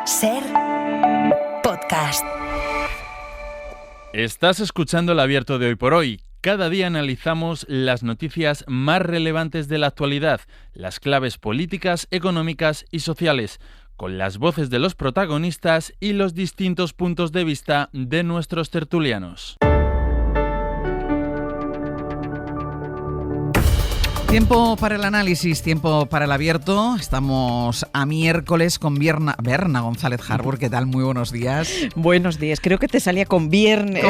SER Podcast. Estás escuchando el Abierto de Hoy por Hoy. Cada día analizamos las noticias más relevantes de la actualidad, las claves políticas, económicas y sociales, con las voces de los protagonistas y los distintos puntos de vista de nuestros tertulianos. Tiempo para el análisis, tiempo para el abierto. Estamos a miércoles con Berna González Harbour. ¿Qué tal? Muy buenos días. Buenos días. Creo que te salía con viernes.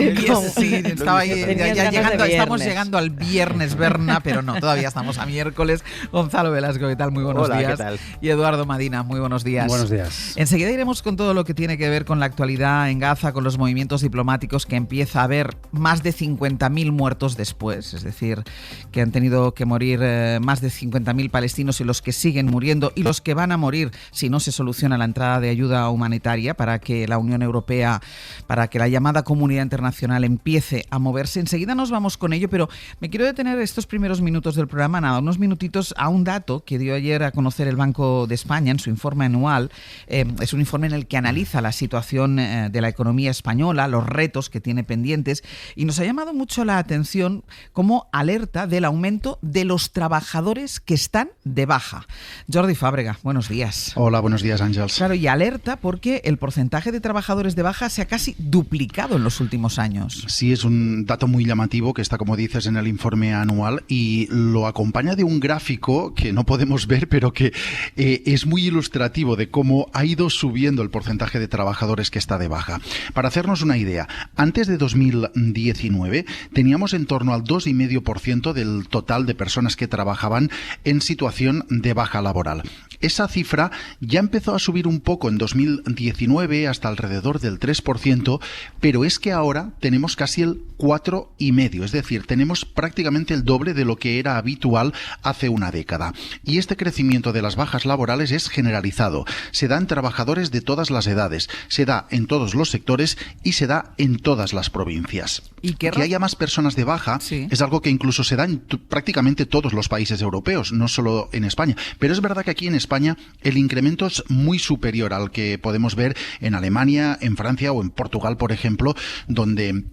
Sí, estaba ahí, ya llegando, estamos llegando al viernes, Berna, pero no, todavía estamos a miércoles. Gonzalo Velasco, ¿qué tal? Muy buenos días. ¿Qué tal? Y Eduardo Madina, muy buenos días. Buenos días. Enseguida iremos con todo lo que tiene que ver con la actualidad en Gaza, con los movimientos diplomáticos, que empieza a haber más de 50.000 muertos después, es decir, que han tenido que morir más de 50.000 palestinos y los que siguen muriendo y los que van a morir si no se soluciona la entrada de ayuda humanitaria para que la Unión Europea, para que la llamada comunidad internacional empiece a moverse. Enseguida nos vamos con ello, pero me quiero detener estos primeros minutos del programa, unos minutitos a un dato que dio ayer a conocer el Banco de España en su informe anual. Es un informe en el que analiza la situación de la economía española, los retos que tiene pendientes, y nos ha llamado mucho la atención como alerta del aumento de los trabajadores que están de baja. Jordi Fàbrega, buenos días. Hola, buenos días, Àngels. Claro, y alerta porque el porcentaje de trabajadores de baja se ha casi duplicado en los últimos años. Sí, es un dato muy llamativo que está, como dices, en el informe anual y lo acompaña de un gráfico que no podemos ver, pero que es muy ilustrativo de cómo ha ido subiendo el porcentaje de trabajadores que está de baja. Para hacernos una idea, antes de 2019 teníamos en torno al 2,5% del total de personas que trabajaban en situación de baja laboral. Esa cifra ya empezó a subir un poco en 2019 hasta alrededor del 3%, pero es que ahora tenemos casi el 4,5%, es decir, tenemos prácticamente el doble de lo que era habitual hace una década. Y este crecimiento de las bajas laborales es generalizado. Se da en trabajadores de todas las edades, se da en todos los sectores y se da en todas las provincias. ¿Y que haya más personas de baja es algo que incluso se da en prácticamente todos los países europeos, no solo en España. Pero es verdad que aquí en España el incremento es muy superior al que podemos ver en Alemania, en Francia o en Portugal, por ejemplo, donde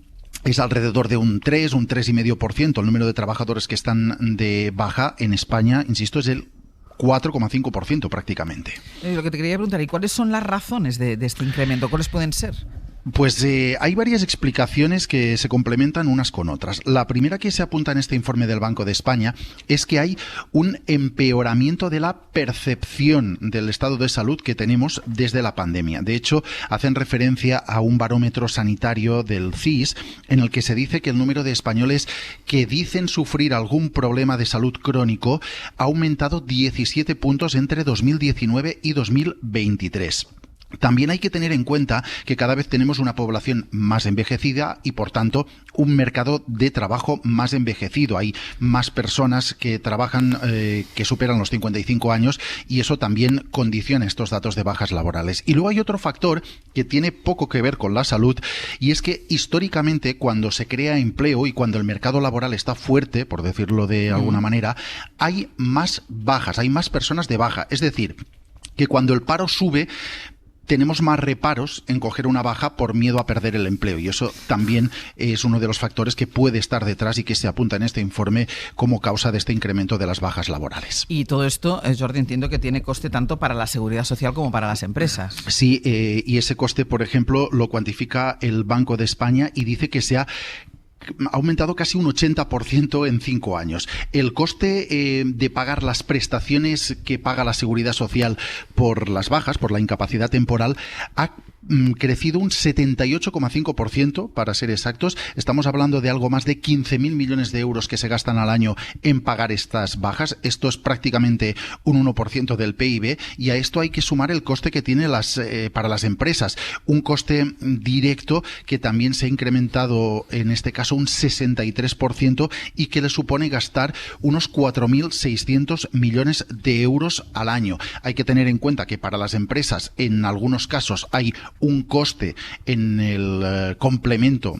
es alrededor de un 3,5%. El número de trabajadores que están de baja en España, insisto, es el 4,5% prácticamente. Lo que te quería preguntar, ¿y cuáles son las razones de este incremento? ¿Cuáles pueden ser? Pues hay varias explicaciones que se complementan unas con otras. La primera que se apunta en este informe del Banco de España es que hay un empeoramiento de la percepción del estado de salud que tenemos desde la pandemia. De hecho, hacen referencia a un barómetro sanitario del CIS en el que se dice que el número de españoles que dicen sufrir algún problema de salud crónico ha aumentado 17 puntos entre 2019 y 2023. También hay que tener en cuenta que cada vez tenemos una población más envejecida y, por tanto, un mercado de trabajo más envejecido. Hay más personas que trabajan que superan los 55 años y eso también condiciona estos datos de bajas laborales. Y luego hay otro factor que tiene poco que ver con la salud y es que históricamente cuando se crea empleo y cuando el mercado laboral está fuerte, por decirlo de alguna manera, hay más bajas, hay más personas de baja. Es decir, que cuando el paro sube, tenemos más reparos en coger una baja por miedo a perder el empleo y eso también es uno de los factores que puede estar detrás y que se apunta en este informe como causa de este incremento de las bajas laborales. Y todo esto, Jordi, entiendo que tiene coste tanto para la seguridad social como para las empresas. Sí, y ese coste, por ejemplo, lo cuantifica el Banco de España y dice que se ha aumentado casi un 80% en 5 años. El coste de pagar las prestaciones que paga la Seguridad Social por las bajas, por la incapacidad temporal, ha crecido un 78,5%, para ser exactos. Estamos hablando de algo más de 15.000 millones de euros que se gastan al año en pagar estas bajas. Esto es prácticamente un 1% del PIB y a esto hay que sumar el coste que tiene para las empresas. Un coste directo que también se ha incrementado, en este caso, un 63% y que le supone gastar unos 4.600 millones de euros al año. Hay que tener en cuenta que para las empresas, en algunos casos, hay un coste en el complemento,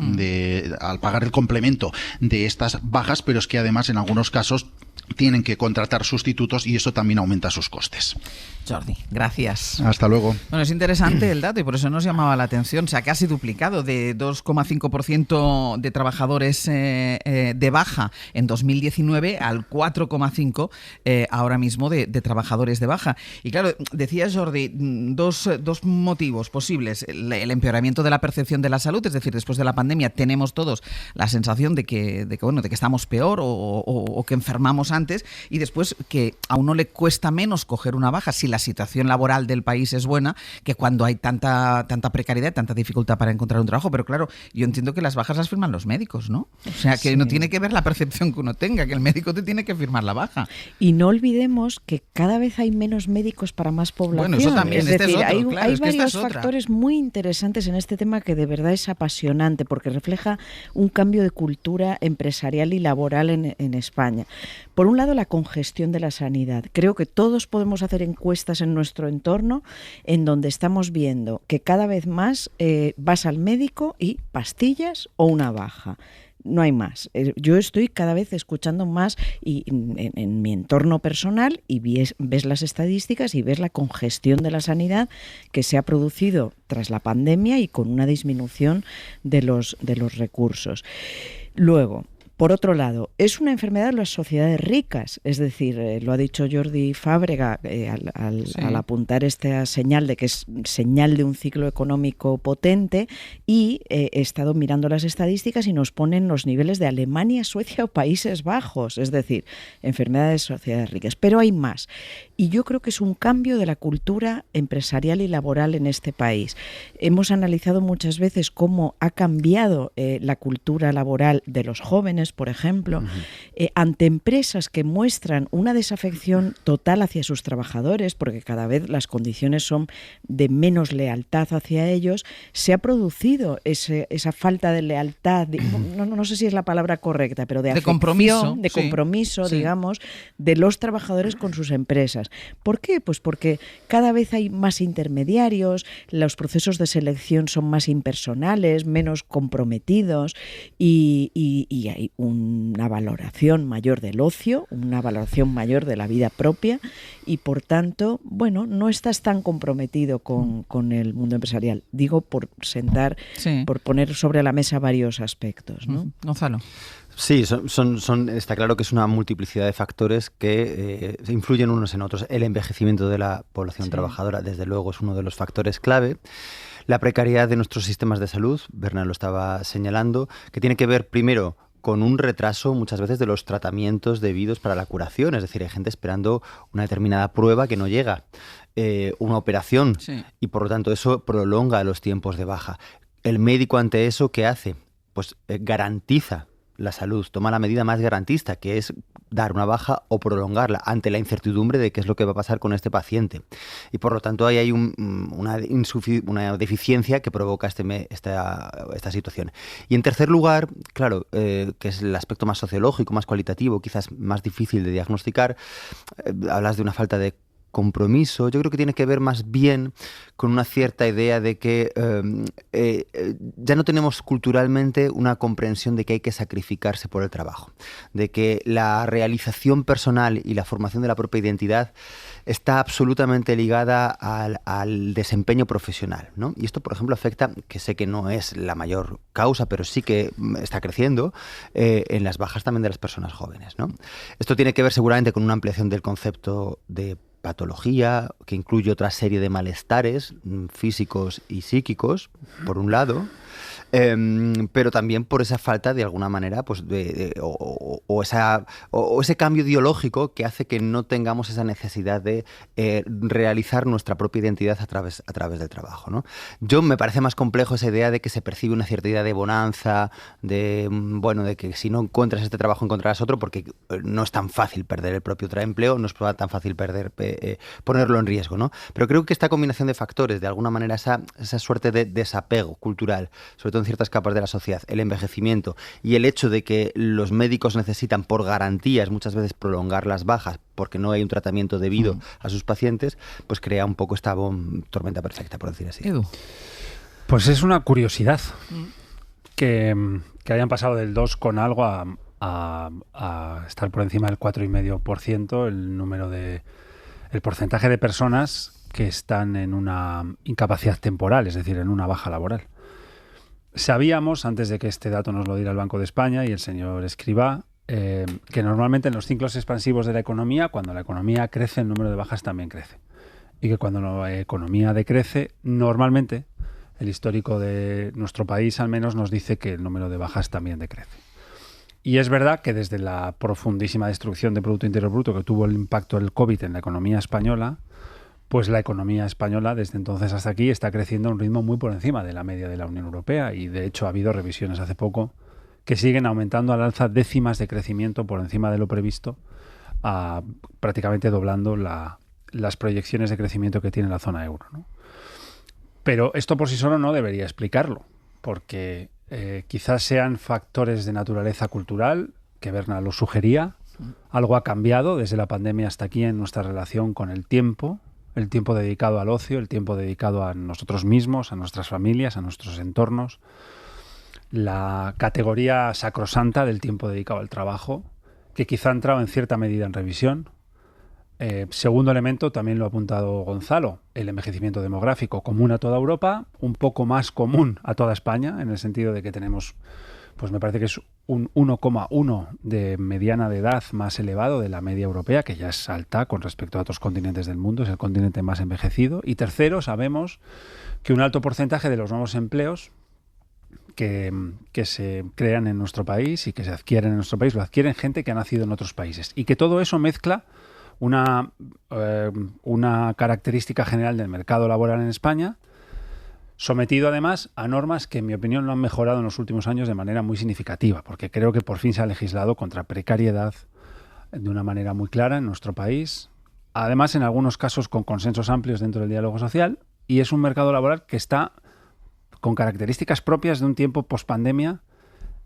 al pagar el complemento de estas bajas, pero es que además en algunos casos tienen que contratar sustitutos y eso también aumenta sus costes. Jordi, gracias. Hasta luego. Bueno, es interesante el dato y por eso nos llamaba la atención. Se ha casi duplicado de 2,5% de trabajadores de baja en 2019 al 4,5% ahora mismo de trabajadores de baja. Y claro, decía Jordi, dos motivos posibles. El empeoramiento de la percepción de la salud, es decir, después de la pandemia tenemos todos la sensación de que estamos peor o que enfermamos antes, y después que a uno le cuesta menos coger una baja si la situación laboral del país es buena que cuando hay tanta precariedad, tanta dificultad para encontrar un trabajo. Pero claro, yo entiendo que las bajas las firman los médicos, ¿no? O sea, que no tiene que ver la percepción que uno tenga, que el médico te tiene que firmar la baja. Y no olvidemos que cada vez hay menos médicos para más población. Bueno, eso también, es decir, otro, hay varios es factores muy interesantes en este tema que de verdad es apasionante porque refleja un cambio de cultura empresarial y laboral en España. Por un lado, la congestión de la sanidad. Creo que todos podemos hacer encuestas en nuestro entorno en donde estamos viendo que cada vez más vas al médico y pastillas o una baja. No hay más. Yo estoy cada vez escuchando más y en mi entorno personal y ves las estadísticas y ves la congestión de la sanidad que se ha producido tras la pandemia y con una disminución de los recursos. Luego, por otro lado, es una enfermedad de las sociedades ricas, es decir, lo ha dicho Jordi Fábrega al apuntar esta señal de que es señal de un ciclo económico potente, y he estado mirando las estadísticas y nos ponen los niveles de Alemania, Suecia o Países Bajos, es decir, enfermedades de sociedades ricas. Pero hay más, y yo creo que es un cambio de la cultura empresarial y laboral en este país. Hemos analizado muchas veces cómo ha cambiado la cultura laboral de los jóvenes, por ejemplo, ante empresas que muestran una desafección total hacia sus trabajadores, porque cada vez las condiciones son de menos lealtad hacia ellos. Se ha producido esa falta de lealtad, no sé si es la palabra correcta, pero de afección, de compromiso, digamos, de los trabajadores con sus empresas. ¿Por qué? Pues porque cada vez hay más intermediarios, los procesos de selección son más impersonales, menos comprometidos y hay una valoración mayor del ocio, una valoración mayor de la vida propia y, por tanto, bueno, no estás tan comprometido con el mundo empresarial. Digo por poner sobre la mesa varios aspectos, ¿no? Gonzalo. Sí, está claro que es una multiplicidad de factores que influyen unos en otros. El envejecimiento de la población trabajadora, desde luego, es uno de los factores clave. La precariedad de nuestros sistemas de salud, Bernard lo estaba señalando, que tiene que ver primero con un retraso muchas veces de los tratamientos debidos para la curación. Es decir, hay gente esperando una determinada prueba que no llega, una operación, y por lo tanto eso prolonga los tiempos de baja. El médico ante eso, ¿qué hace? Pues garantiza la salud, toma la medida más garantista, que es dar una baja o prolongarla ante la incertidumbre de qué es lo que va a pasar con este paciente. Y por lo tanto ahí hay una deficiencia que provoca esta situación. Y en tercer lugar, claro, que es el aspecto más sociológico, más cualitativo, quizás más difícil de diagnosticar, hablas de una falta de compromiso. Yo creo que tiene que ver más bien con una cierta idea de que ya no tenemos culturalmente una comprensión de que hay que sacrificarse por el trabajo, de que la realización personal y la formación de la propia identidad está absolutamente ligada al desempeño profesional, ¿no? Y esto, por ejemplo, afecta, que sé que no es la mayor causa, pero sí que está creciendo, en las bajas también de las personas jóvenes, ¿no? Esto tiene que ver seguramente con una ampliación del concepto de patología, que incluye otra serie de malestares físicos y psíquicos, por un lado, pero también por esa falta, de alguna manera, pues ese cambio ideológico que hace que no tengamos esa necesidad de realizar nuestra propia identidad a través del trabajo, ¿no? Yo me parece más complejo esa idea de que se percibe una cierta idea de bonanza, de que si no encuentras este trabajo encontrarás otro, porque no es tan fácil perder el propio empleo, no es tan fácil ponerlo en riesgo, ¿no? Pero creo que esta combinación de factores, de alguna manera esa suerte de desapego cultural, sobre todo en ciertas capas de la sociedad, el envejecimiento y el hecho de que los médicos necesitan por garantías muchas veces prolongar las bajas porque no hay un tratamiento debido a sus pacientes, pues crea un poco esta tormenta perfecta, por decir así. Edu. Pues es una curiosidad que hayan pasado del 2 con algo a estar por encima del 4,5% el porcentaje de personas que están en una incapacidad temporal, es decir, en una baja laboral. Sabíamos, antes de que este dato nos lo diera el Banco de España y el señor Escrivá, que normalmente en los ciclos expansivos de la economía, cuando la economía crece, el número de bajas también crece. Y que cuando la economía decrece, normalmente, el histórico de nuestro país al menos nos dice que el número de bajas también decrece. Y es verdad que desde la profundísima destrucción del Producto Interior Bruto que tuvo el impacto del COVID en la economía española, pues la economía española desde entonces hasta aquí está creciendo a un ritmo muy por encima de la media de la Unión Europea y de hecho ha habido revisiones hace poco que siguen aumentando al alza décimas de crecimiento por encima de lo previsto, prácticamente doblando las proyecciones de crecimiento que tiene la zona euro, ¿no? Pero esto por sí solo no debería explicarlo, porque quizás sean factores de naturaleza cultural, que Berna lo sugería. Algo ha cambiado desde la pandemia hasta aquí en nuestra relación con el tiempo dedicado al ocio, el tiempo dedicado a nosotros mismos, a nuestras familias, a nuestros entornos, la categoría sacrosanta del tiempo dedicado al trabajo, que quizá ha entrado en cierta medida en revisión. Segundo elemento, también lo ha apuntado Gonzalo, el envejecimiento demográfico, común a toda Europa, un poco más común a toda España, en el sentido de que tenemos, pues me parece que es un 1,1 de mediana de edad más elevado de la media europea, que ya es alta con respecto a otros continentes del mundo, es el continente más envejecido. Y tercero, sabemos que un alto porcentaje de los nuevos empleos que se crean en nuestro país y que se adquieren en nuestro país, lo adquieren gente que ha nacido en otros países. Y que todo eso mezcla una característica general del mercado laboral en España, sometido además a normas que en mi opinión lo han mejorado en los últimos años de manera muy significativa, porque creo que por fin se ha legislado contra precariedad de una manera muy clara en nuestro país, además en algunos casos con consensos amplios dentro del diálogo social, y es un mercado laboral que está con características propias de un tiempo pospandemia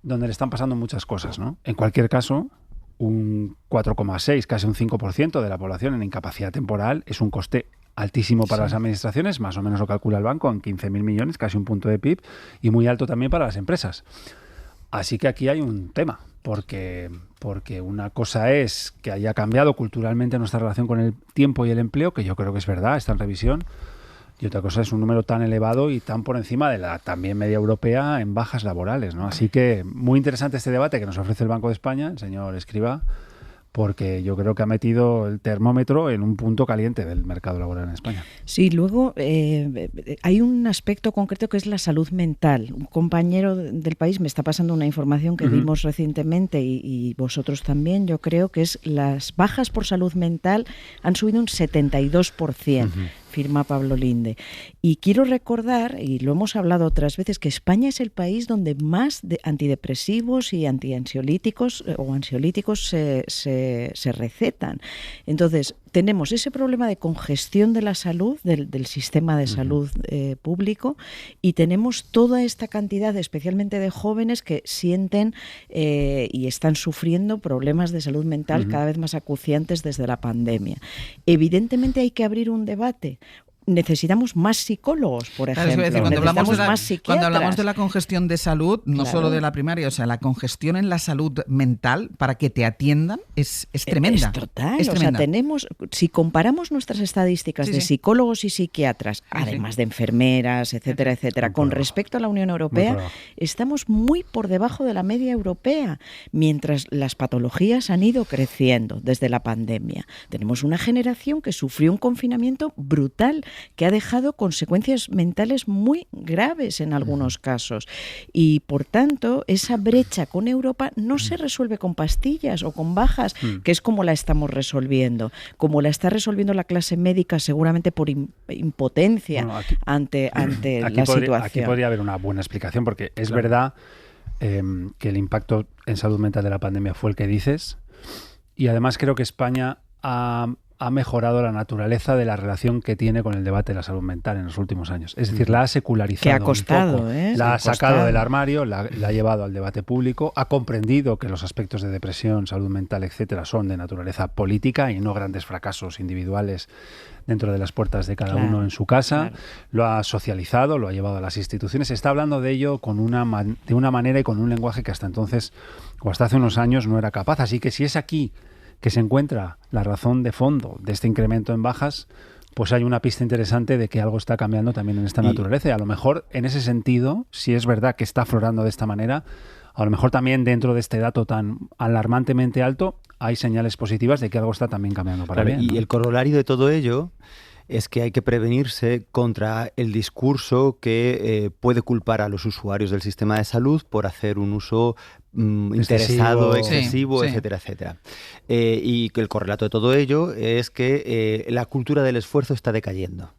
donde le están pasando muchas cosas, ¿no? En cualquier caso, un 4,6, casi un 5% de la población en incapacidad temporal es un coste altísimo para las administraciones, más o menos lo calcula el banco en 15.000 millones, casi un punto de PIB, y muy alto también para las empresas. Así que aquí hay un tema, porque una cosa es que haya cambiado culturalmente nuestra relación con el tiempo y el empleo, que yo creo que es verdad, está en revisión, y otra cosa es un número tan elevado y tan por encima de la también media europea en bajas laborales, ¿no? Así que muy interesante este debate que nos ofrece el Banco de España, el señor Escrivá, porque yo creo que ha metido el termómetro en un punto caliente del mercado laboral en España. Sí, luego hay un aspecto concreto que es la salud mental. Un compañero del país me está pasando una información que vimos recientemente y vosotros también, yo creo que es las bajas por salud mental han subido un 72%. Firma Pablo Linde. Y quiero recordar, y lo hemos hablado otras veces, que España es el país donde más antidepresivos y ansiolíticos se recetan. Entonces, tenemos ese problema de congestión de la salud, del sistema de salud público, y tenemos toda esta cantidad, especialmente de jóvenes, que sienten y están sufriendo problemas de salud mental cada vez más acuciantes desde la pandemia. Evidentemente hay que abrir un debate. Necesitamos más psicólogos, por ejemplo. Claro, es decir, más cuando hablamos de la congestión de salud, no solo de la primaria, o sea, la congestión en la salud mental para que te atiendan es tremenda. Es total. Es tremenda. O sea, si comparamos nuestras estadísticas de psicólogos y psiquiatras, además de enfermeras, etcétera, etcétera, con respecto a la Unión Europea, estamos muy por debajo de la media europea, mientras las patologías han ido creciendo desde la pandemia. Tenemos una generación que sufrió un confinamiento brutal, que ha dejado consecuencias mentales muy graves en algunos casos. Y, por tanto, esa brecha con Europa no se resuelve con pastillas o con bajas, que es como la estamos resolviendo, como la está resolviendo la clase médica, seguramente por impotencia ante la situación. Aquí podría haber una buena explicación, porque es verdad que el impacto en salud mental de la pandemia fue el que dices, y además creo que España ha ha mejorado la naturaleza de la relación que tiene con el debate de la salud mental en los últimos años. Es decir, la ha secularizado. Que ha costado, un poco. La ha sacado costado del armario, la ha llevado al debate público, ha comprendido que los aspectos de depresión, salud mental, etcétera, son de naturaleza política y no grandes fracasos individuales dentro de las puertas de cada uno en su casa. Lo ha socializado, lo ha llevado a las instituciones. Se está hablando de ello de una manera y con un lenguaje que hasta entonces o hasta hace unos años no era capaz. Así que si es aquí que se encuentra la razón de fondo de este incremento en bajas, pues hay una pista interesante de que algo está cambiando también en esta naturaleza. Y a lo mejor, en ese sentido, si es verdad que está aflorando de esta manera, a lo mejor también dentro de este dato tan alarmantemente alto hay señales positivas de que algo está también cambiando para bien, ¿no? Y el corolario de todo ello es que hay que prevenirse contra el discurso que puede culpar a los usuarios del sistema de salud por hacer un uso interesado, excesivo, etcétera, etcétera. Y que el correlato de todo ello es que la cultura del esfuerzo está decayendo.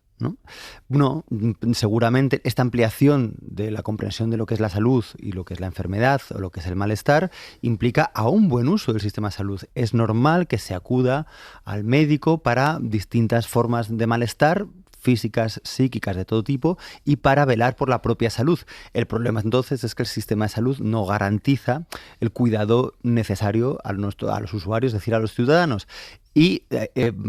No, seguramente esta ampliación de la comprensión de lo que es la salud y lo que es la enfermedad o lo que es el malestar implica a un buen uso del sistema de salud. Es normal que se acuda al médico para distintas formas de malestar, físicas, psíquicas, de todo tipo, y para velar por la propia salud. El problema entonces es que el sistema de salud no garantiza el cuidado necesario a los usuarios, es decir, a los ciudadanos. Y el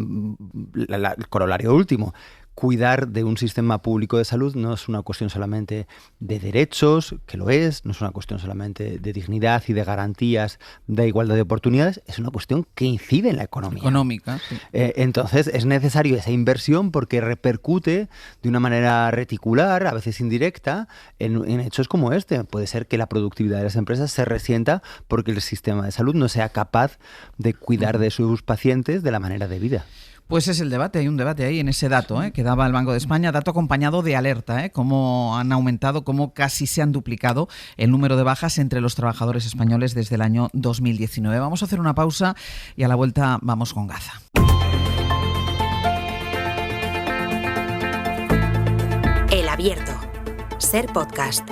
corolario último: cuidar de un sistema público de salud no es una cuestión solamente de derechos, que lo es, no es una cuestión solamente de dignidad y de garantías de igualdad de oportunidades, es una cuestión que incide en la economía. Económica, sí. Entonces es necesario esa inversión porque repercute de una manera reticular, a veces indirecta, en hechos como este. Puede ser que la productividad de las empresas se resienta porque el sistema de salud no sea capaz de cuidar de sus pacientes de la manera debida. Pues es el debate, hay un debate ahí en ese dato que daba el Banco de España, dato acompañado de alerta, cómo han aumentado, cómo casi se han duplicado el número de bajas entre los trabajadores españoles desde el año 2019. Vamos a hacer una pausa y a la vuelta vamos con Gaza. El Abierto. Ser Podcast.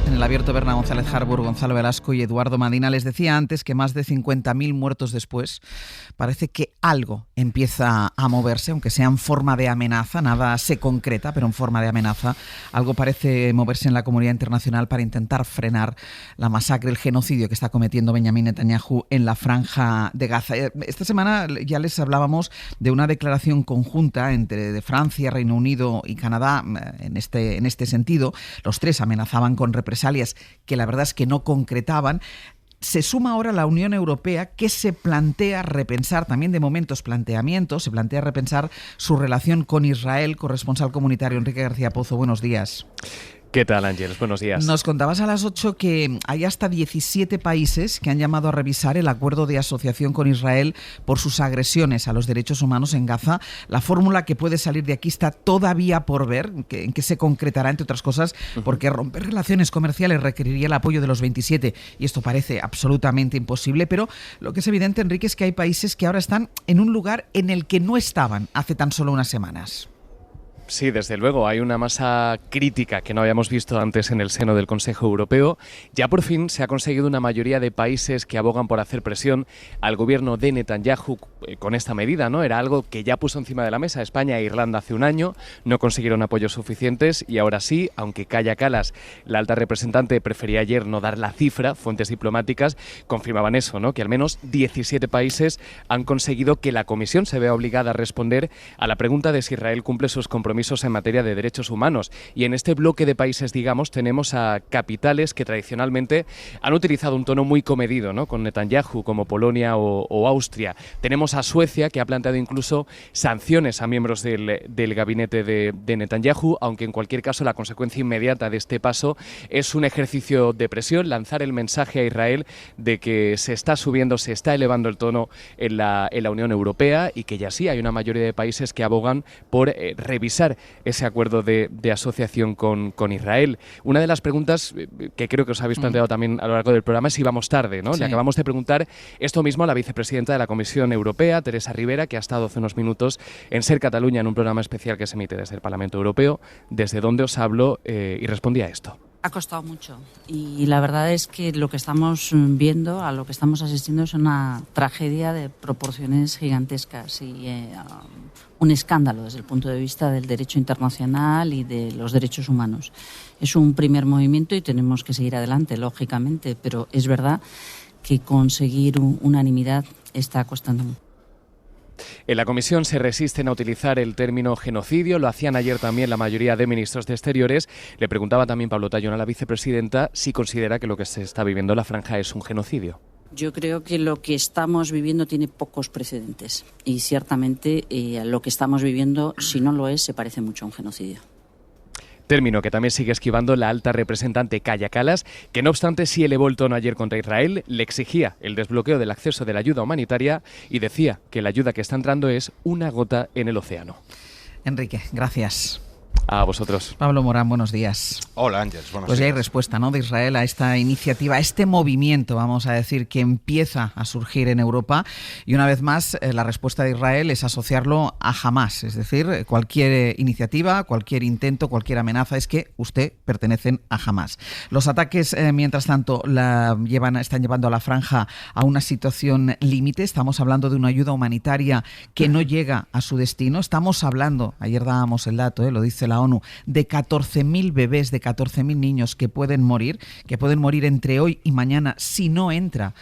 En el Abierto, Berna González Harbour, Gonzalo Velasco y Eduardo Madina. Les decía antes que más de 50.000 muertos después, parece que algo empieza a moverse, aunque sea en forma de amenaza. Nada se concreta, pero en forma de amenaza. Algo parece moverse en la comunidad internacional para intentar frenar la masacre, el genocidio que está cometiendo Benjamín Netanyahu en la Franja de Gaza. Esta semana ya les hablábamos de una declaración conjunta de Francia, Reino Unido y Canadá en este sentido. Los tres amenazaban con represalias que la verdad es que no concretaban. Se suma ahora la Unión Europea, que se plantea repensar, también de momentos planteamientos, se plantea repensar su relación con Israel. Corresponsal comunitario Enrique García Pozo, buenos días. ¿Qué tal, Ángeles? Buenos días. Nos contabas a las 8 que hay hasta 17 países que han llamado a revisar el acuerdo de asociación con Israel por sus agresiones a los derechos humanos en Gaza. La fórmula que puede salir de aquí está todavía por ver, en qué se concretará, entre otras cosas, porque romper relaciones comerciales requeriría el apoyo de los 27 y esto parece absolutamente imposible, pero lo que es evidente, Enrique, es que hay países que ahora están en un lugar en el que no estaban hace tan solo unas semanas. Sí, desde luego, hay una masa crítica que no habíamos visto antes en el seno del Consejo Europeo. Ya por fin se ha conseguido una mayoría de países que abogan por hacer presión al gobierno de Netanyahu con esta medida, ¿no? Era algo que ya puso encima de la mesa España e Irlanda hace un año, no consiguieron apoyos suficientes y ahora sí, aunque Kaja Kallas, la alta representante, prefería ayer no dar la cifra, fuentes diplomáticas confirmaban eso, ¿no? Que al menos 17 países han conseguido que la Comisión se vea obligada a responder a la pregunta de si Israel cumple sus compromisos en materia de derechos humanos. Y en este bloque de países, digamos, tenemos a capitales que tradicionalmente han utilizado un tono muy comedido, ¿no? Con Netanyahu, como Polonia o Austria. Tenemos a Suecia, que ha planteado incluso sanciones a miembros del gabinete de Netanyahu, aunque en cualquier caso la consecuencia inmediata de este paso es un ejercicio de presión, lanzar el mensaje a Israel de que se está subiendo, se está elevando el tono en la Unión Europea y que ya sí hay una mayoría de países que abogan por revisar ese acuerdo de asociación con Israel. Una de las preguntas que creo que os habéis planteado también a lo largo del programa es si vamos tarde, ¿no? Sí. Le acabamos de preguntar esto mismo a la vicepresidenta de la Comisión Europea, Teresa Ribera, que ha estado hace unos minutos en Ser Cataluña en un programa especial que se emite desde el Parlamento Europeo, desde donde os hablo y respondía a esto. Ha costado mucho y la verdad es que lo que estamos viendo, a lo que estamos asistiendo, es una tragedia de proporciones gigantescas y un escándalo desde el punto de vista del derecho internacional y de los derechos humanos. Es un primer movimiento y tenemos que seguir adelante, lógicamente, pero es verdad que conseguir unanimidad está costando mucho. En la Comisión se resisten a utilizar el término genocidio, lo hacían ayer también la mayoría de ministros de Exteriores. Le preguntaba también Pablo Tallón a la vicepresidenta si considera que lo que se está viviendo en la franja es un genocidio. Yo creo que lo que estamos viviendo tiene pocos precedentes y ciertamente lo que estamos viviendo, si no lo es, se parece mucho a un genocidio. Término que también sigue esquivando la alta representante Kaja Kallas, que no obstante sí elevó el tono ayer contra Israel, le exigía el desbloqueo del acceso de la ayuda humanitaria y decía que la ayuda que está entrando es una gota en el océano. Enrique, gracias. A vosotros. Pablo Morán, buenos días. Hola, Ángeles, buenos días. Pues ya hay respuesta, ¿no?, de Israel a esta iniciativa, a este movimiento, vamos a decir, que empieza a surgir en Europa. Y una vez más, la respuesta de Israel es asociarlo a Hamás. Es decir, cualquier iniciativa, cualquier intento, cualquier amenaza es que usted pertenecen a Hamás. Los ataques, mientras tanto, están llevando a la franja a una situación límite. Estamos hablando de una ayuda humanitaria que no llega a su destino. Estamos hablando, ayer dábamos el dato, lo dice la ONU, de 14.000 bebés, de 14.000 niños que pueden morir entre hoy y mañana si no entra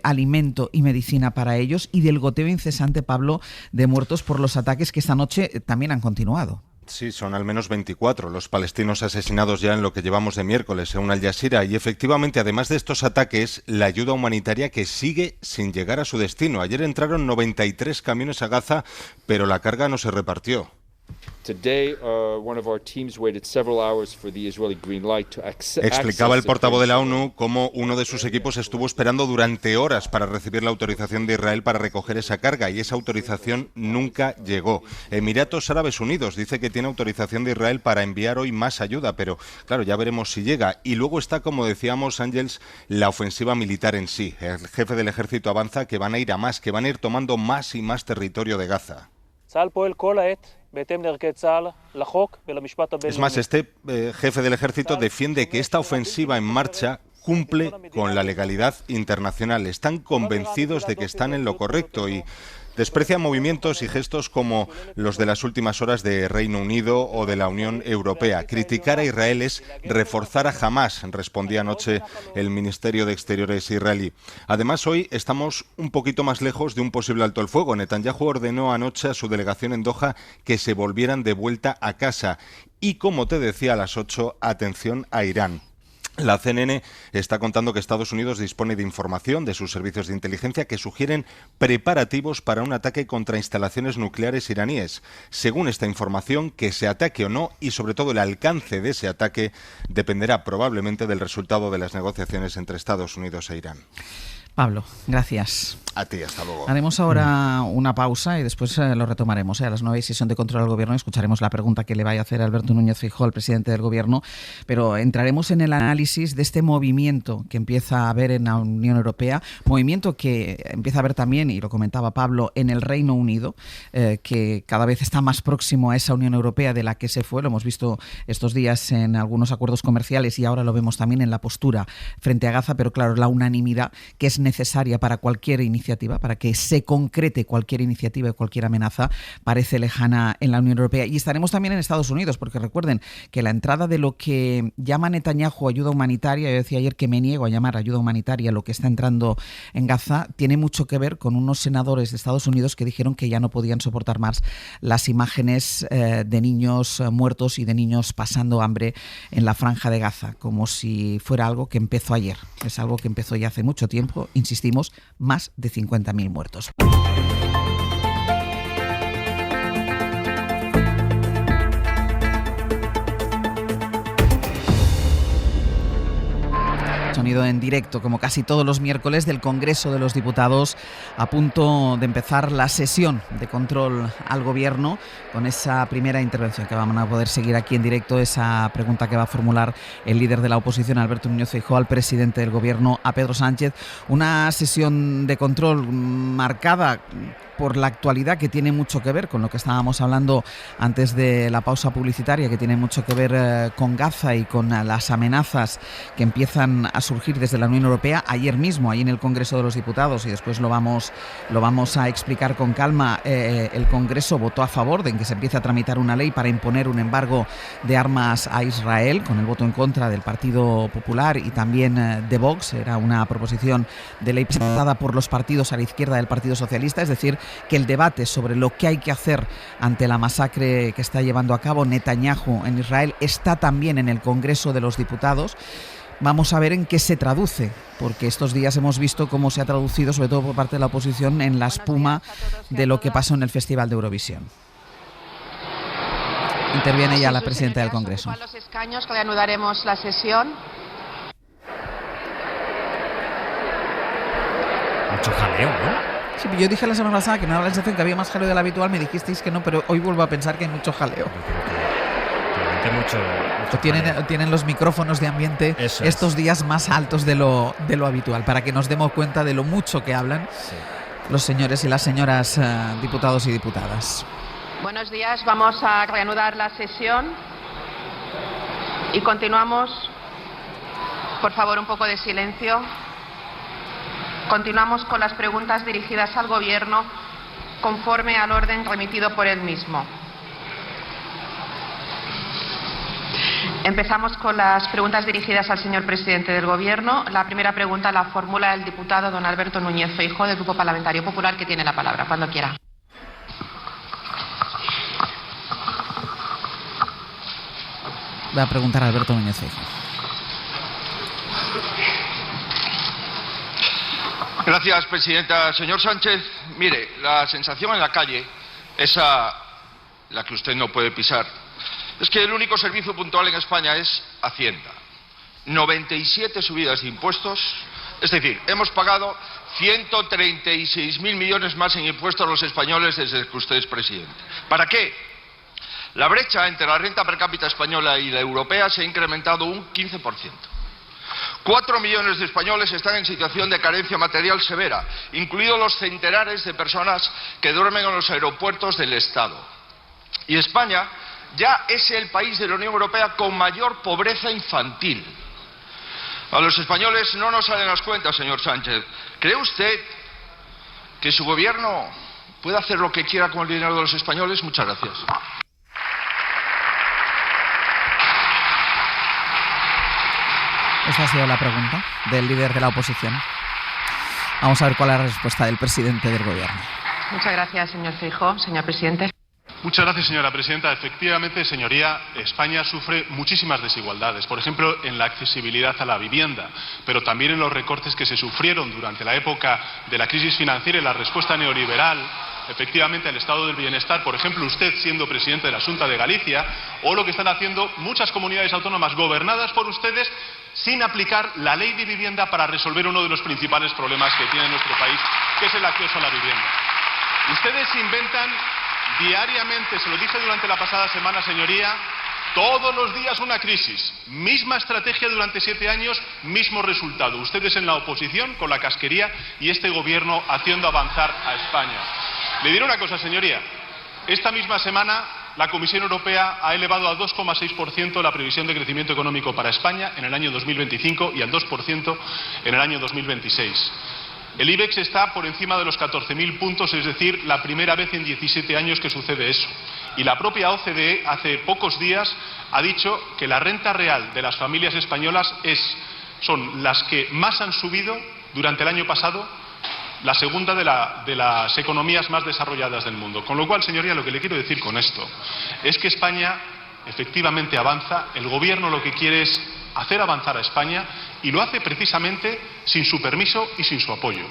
alimento y medicina para ellos, y del goteo incesante, Pablo, de muertos por los ataques que esta noche también han continuado. Sí, son al menos 24 los palestinos asesinados ya en lo que llevamos de miércoles, según Al Jazeera. Y efectivamente, además de estos ataques, la ayuda humanitaria que sigue sin llegar a su destino. Ayer entraron 93 camiones a Gaza, pero la carga no se repartió. Explicaba el portavoz de la ONU cómo uno de sus equipos estuvo esperando durante horas para recibir la autorización de Israel para recoger esa carga, y esa autorización nunca llegó. Emiratos Árabes Unidos dice que tiene autorización de Israel para enviar hoy más ayuda, pero claro, ya veremos si llega. Y luego está, como decíamos, Ángels, la ofensiva militar en sí. El jefe del ejército avanza que van a ir a más, que van a ir tomando más y más territorio de Gaza. Es más, este jefe del ejército defiende que esta ofensiva en marcha cumple con la legalidad internacional. Están convencidos de que están en lo correcto y desprecian movimientos y gestos como los de las últimas horas de Reino Unido o de la Unión Europea. Criticar a Israel es reforzar a Hamás, respondía anoche el Ministerio de Exteriores israelí. Además, hoy estamos un poquito más lejos de un posible alto el fuego. Netanyahu ordenó anoche a su delegación en Doha que se volvieran de vuelta a casa. Y, como te decía, a las 8, atención a Irán. La CNN está contando que Estados Unidos dispone de información de sus servicios de inteligencia que sugieren preparativos para un ataque contra instalaciones nucleares iraníes. Según esta información, que se ataque o no, y sobre todo el alcance de ese ataque, dependerá probablemente del resultado de las negociaciones entre Estados Unidos e Irán. Pablo, gracias. A ti, hasta luego. Haremos ahora una pausa y después lo retomaremos. A las 9 hay sesión de control al Gobierno. Escucharemos la pregunta que le vaya a hacer Alberto Núñez Feijóo, el presidente del Gobierno, pero entraremos en el análisis de este movimiento que empieza a haber en la Unión Europea, movimiento que empieza a haber también, y lo comentaba Pablo, en el Reino Unido, que cada vez está más próximo a esa Unión Europea de la que se fue. Lo hemos visto estos días en algunos acuerdos comerciales y ahora lo vemos también en la postura frente a Gaza, pero claro, la unanimidad que es necesaria para cualquier iniciativa, para que se concrete cualquier iniciativa y cualquier amenaza, parece lejana en la Unión Europea. Y estaremos también en Estados Unidos, porque recuerden que la entrada de lo que llama Netanyahu ayuda humanitaria, yo decía ayer que me niego a llamar ayuda humanitaria lo que está entrando en Gaza, tiene mucho que ver con unos senadores de Estados Unidos que dijeron que ya no podían soportar más las imágenes de niños muertos y de niños pasando hambre en la franja de Gaza, como si fuera algo que empezó ayer. Es algo que empezó ya hace mucho tiempo. Insistimos, más de 50.000 muertos. Sonido en directo, como casi todos los miércoles, del Congreso de los Diputados, a punto de empezar la sesión de control al Gobierno, con esa primera intervención que vamos a poder seguir aquí en directo, esa pregunta que va a formular el líder de la oposición, Alberto Núñez Feijóo, al presidente del Gobierno, a Pedro Sánchez. Una sesión de control marcada por la actualidad, que tiene mucho que ver con lo que estábamos hablando antes de la pausa publicitaria, que tiene mucho que ver con Gaza y con las amenazas que empiezan a surgir desde la Unión Europea. Ayer mismo, ahí en el Congreso de los Diputados, y después lo vamos a explicar con calma, el Congreso votó a favor de que se empiece a tramitar una ley para imponer un embargo de armas a Israel, con el voto en contra del Partido Popular y también de Vox. Era una proposición de ley presentada por los partidos a la izquierda del Partido Socialista, es decir, que el debate sobre lo que hay que hacer ante la masacre que está llevando a cabo Netanyahu en Israel está también en el Congreso de los Diputados. Vamos a ver en qué se traduce, porque estos días hemos visto cómo se ha traducido, sobre todo por parte de la oposición, en la espuma de lo que pasó en el Festival de Eurovisión. Interviene ya la presidenta del Congreso. Los escaños, que reanudaremos la sesión. Mucho jaleo, ¿no? Sí, yo dije la semana pasada que me daba la sensación que había más jaleo del habitual, me dijisteis que no, pero hoy vuelvo a pensar que hay mucho jaleo. Tienen los micrófonos de ambiente estos días más altos de lo habitual, para que nos demos cuenta de lo mucho que hablan los señores y las señoras diputados y diputadas. Buenos días, vamos a reanudar la sesión y continuamos. Por favor, un poco de silencio. Continuamos con las preguntas dirigidas al Gobierno conforme al orden remitido por él mismo. Empezamos con las preguntas dirigidas al señor presidente del Gobierno. La primera pregunta la formula el diputado don Alberto Núñez Feijóo, del Grupo Parlamentario Popular, que tiene la palabra, cuando quiera. Va a preguntar Alberto Núñez Feijóo. Gracias, presidenta. Señor Sánchez, mire, la sensación en la calle, esa la que usted no puede pisar, es que el único servicio puntual en España es Hacienda. 97 subidas de impuestos, es decir, hemos pagado 136.000 millones más en impuestos a los españoles desde que usted es presidente. ¿Para qué? La brecha entre la renta per cápita española y la europea se ha incrementado un 15%. 4 millones de españoles están en situación de carencia material severa, incluidos los centenares de personas que duermen en los aeropuertos del Estado. Y España ya es el país de la Unión Europea con mayor pobreza infantil. A los españoles no nos salen las cuentas, señor Sánchez. ¿Cree usted que su gobierno puede hacer lo que quiera con el dinero de los españoles? Muchas gracias. Esta ha sido la pregunta del líder de la oposición. Vamos a ver cuál es la respuesta del presidente del Gobierno. Muchas gracias, señor Feijóo. Señor presidente. Muchas gracias, señora presidenta. Efectivamente, señoría, España sufre muchísimas desigualdades. Por ejemplo, en la accesibilidad a la vivienda, pero también en los recortes que se sufrieron durante la época de la crisis financiera y la respuesta neoliberal, efectivamente, al estado del bienestar. Por ejemplo, usted siendo presidente de la Xunta de Galicia, o lo que están haciendo muchas comunidades autónomas gobernadas por ustedes sin aplicar la ley de vivienda para resolver uno de los principales problemas que tiene nuestro país, que es el acceso a la vivienda. Ustedes inventan diariamente, se lo dije durante la pasada semana, señoría, todos los días una crisis. Misma estrategia durante 7 años, mismo resultado. Ustedes en la oposición con la casquería y este gobierno haciendo avanzar a España. Le diré una cosa, señoría. Esta misma semana la Comisión Europea ha elevado al 2,6% la previsión de crecimiento económico para España en el año 2025 y al 2% en el año 2026. El IBEX está por encima de los 14.000 puntos, es decir, la primera vez en 17 años que sucede eso. Y la propia OCDE hace pocos días ha dicho que la renta real de las familias españolas son las que más han subido durante el año pasado, la segunda de las economías más desarrolladas del mundo. Con lo cual, señoría, lo que le quiero decir con esto es que España efectivamente avanza, el Gobierno lo que quiere es hacer avanzar a España y lo hace precisamente sin su permiso y sin su apoyo.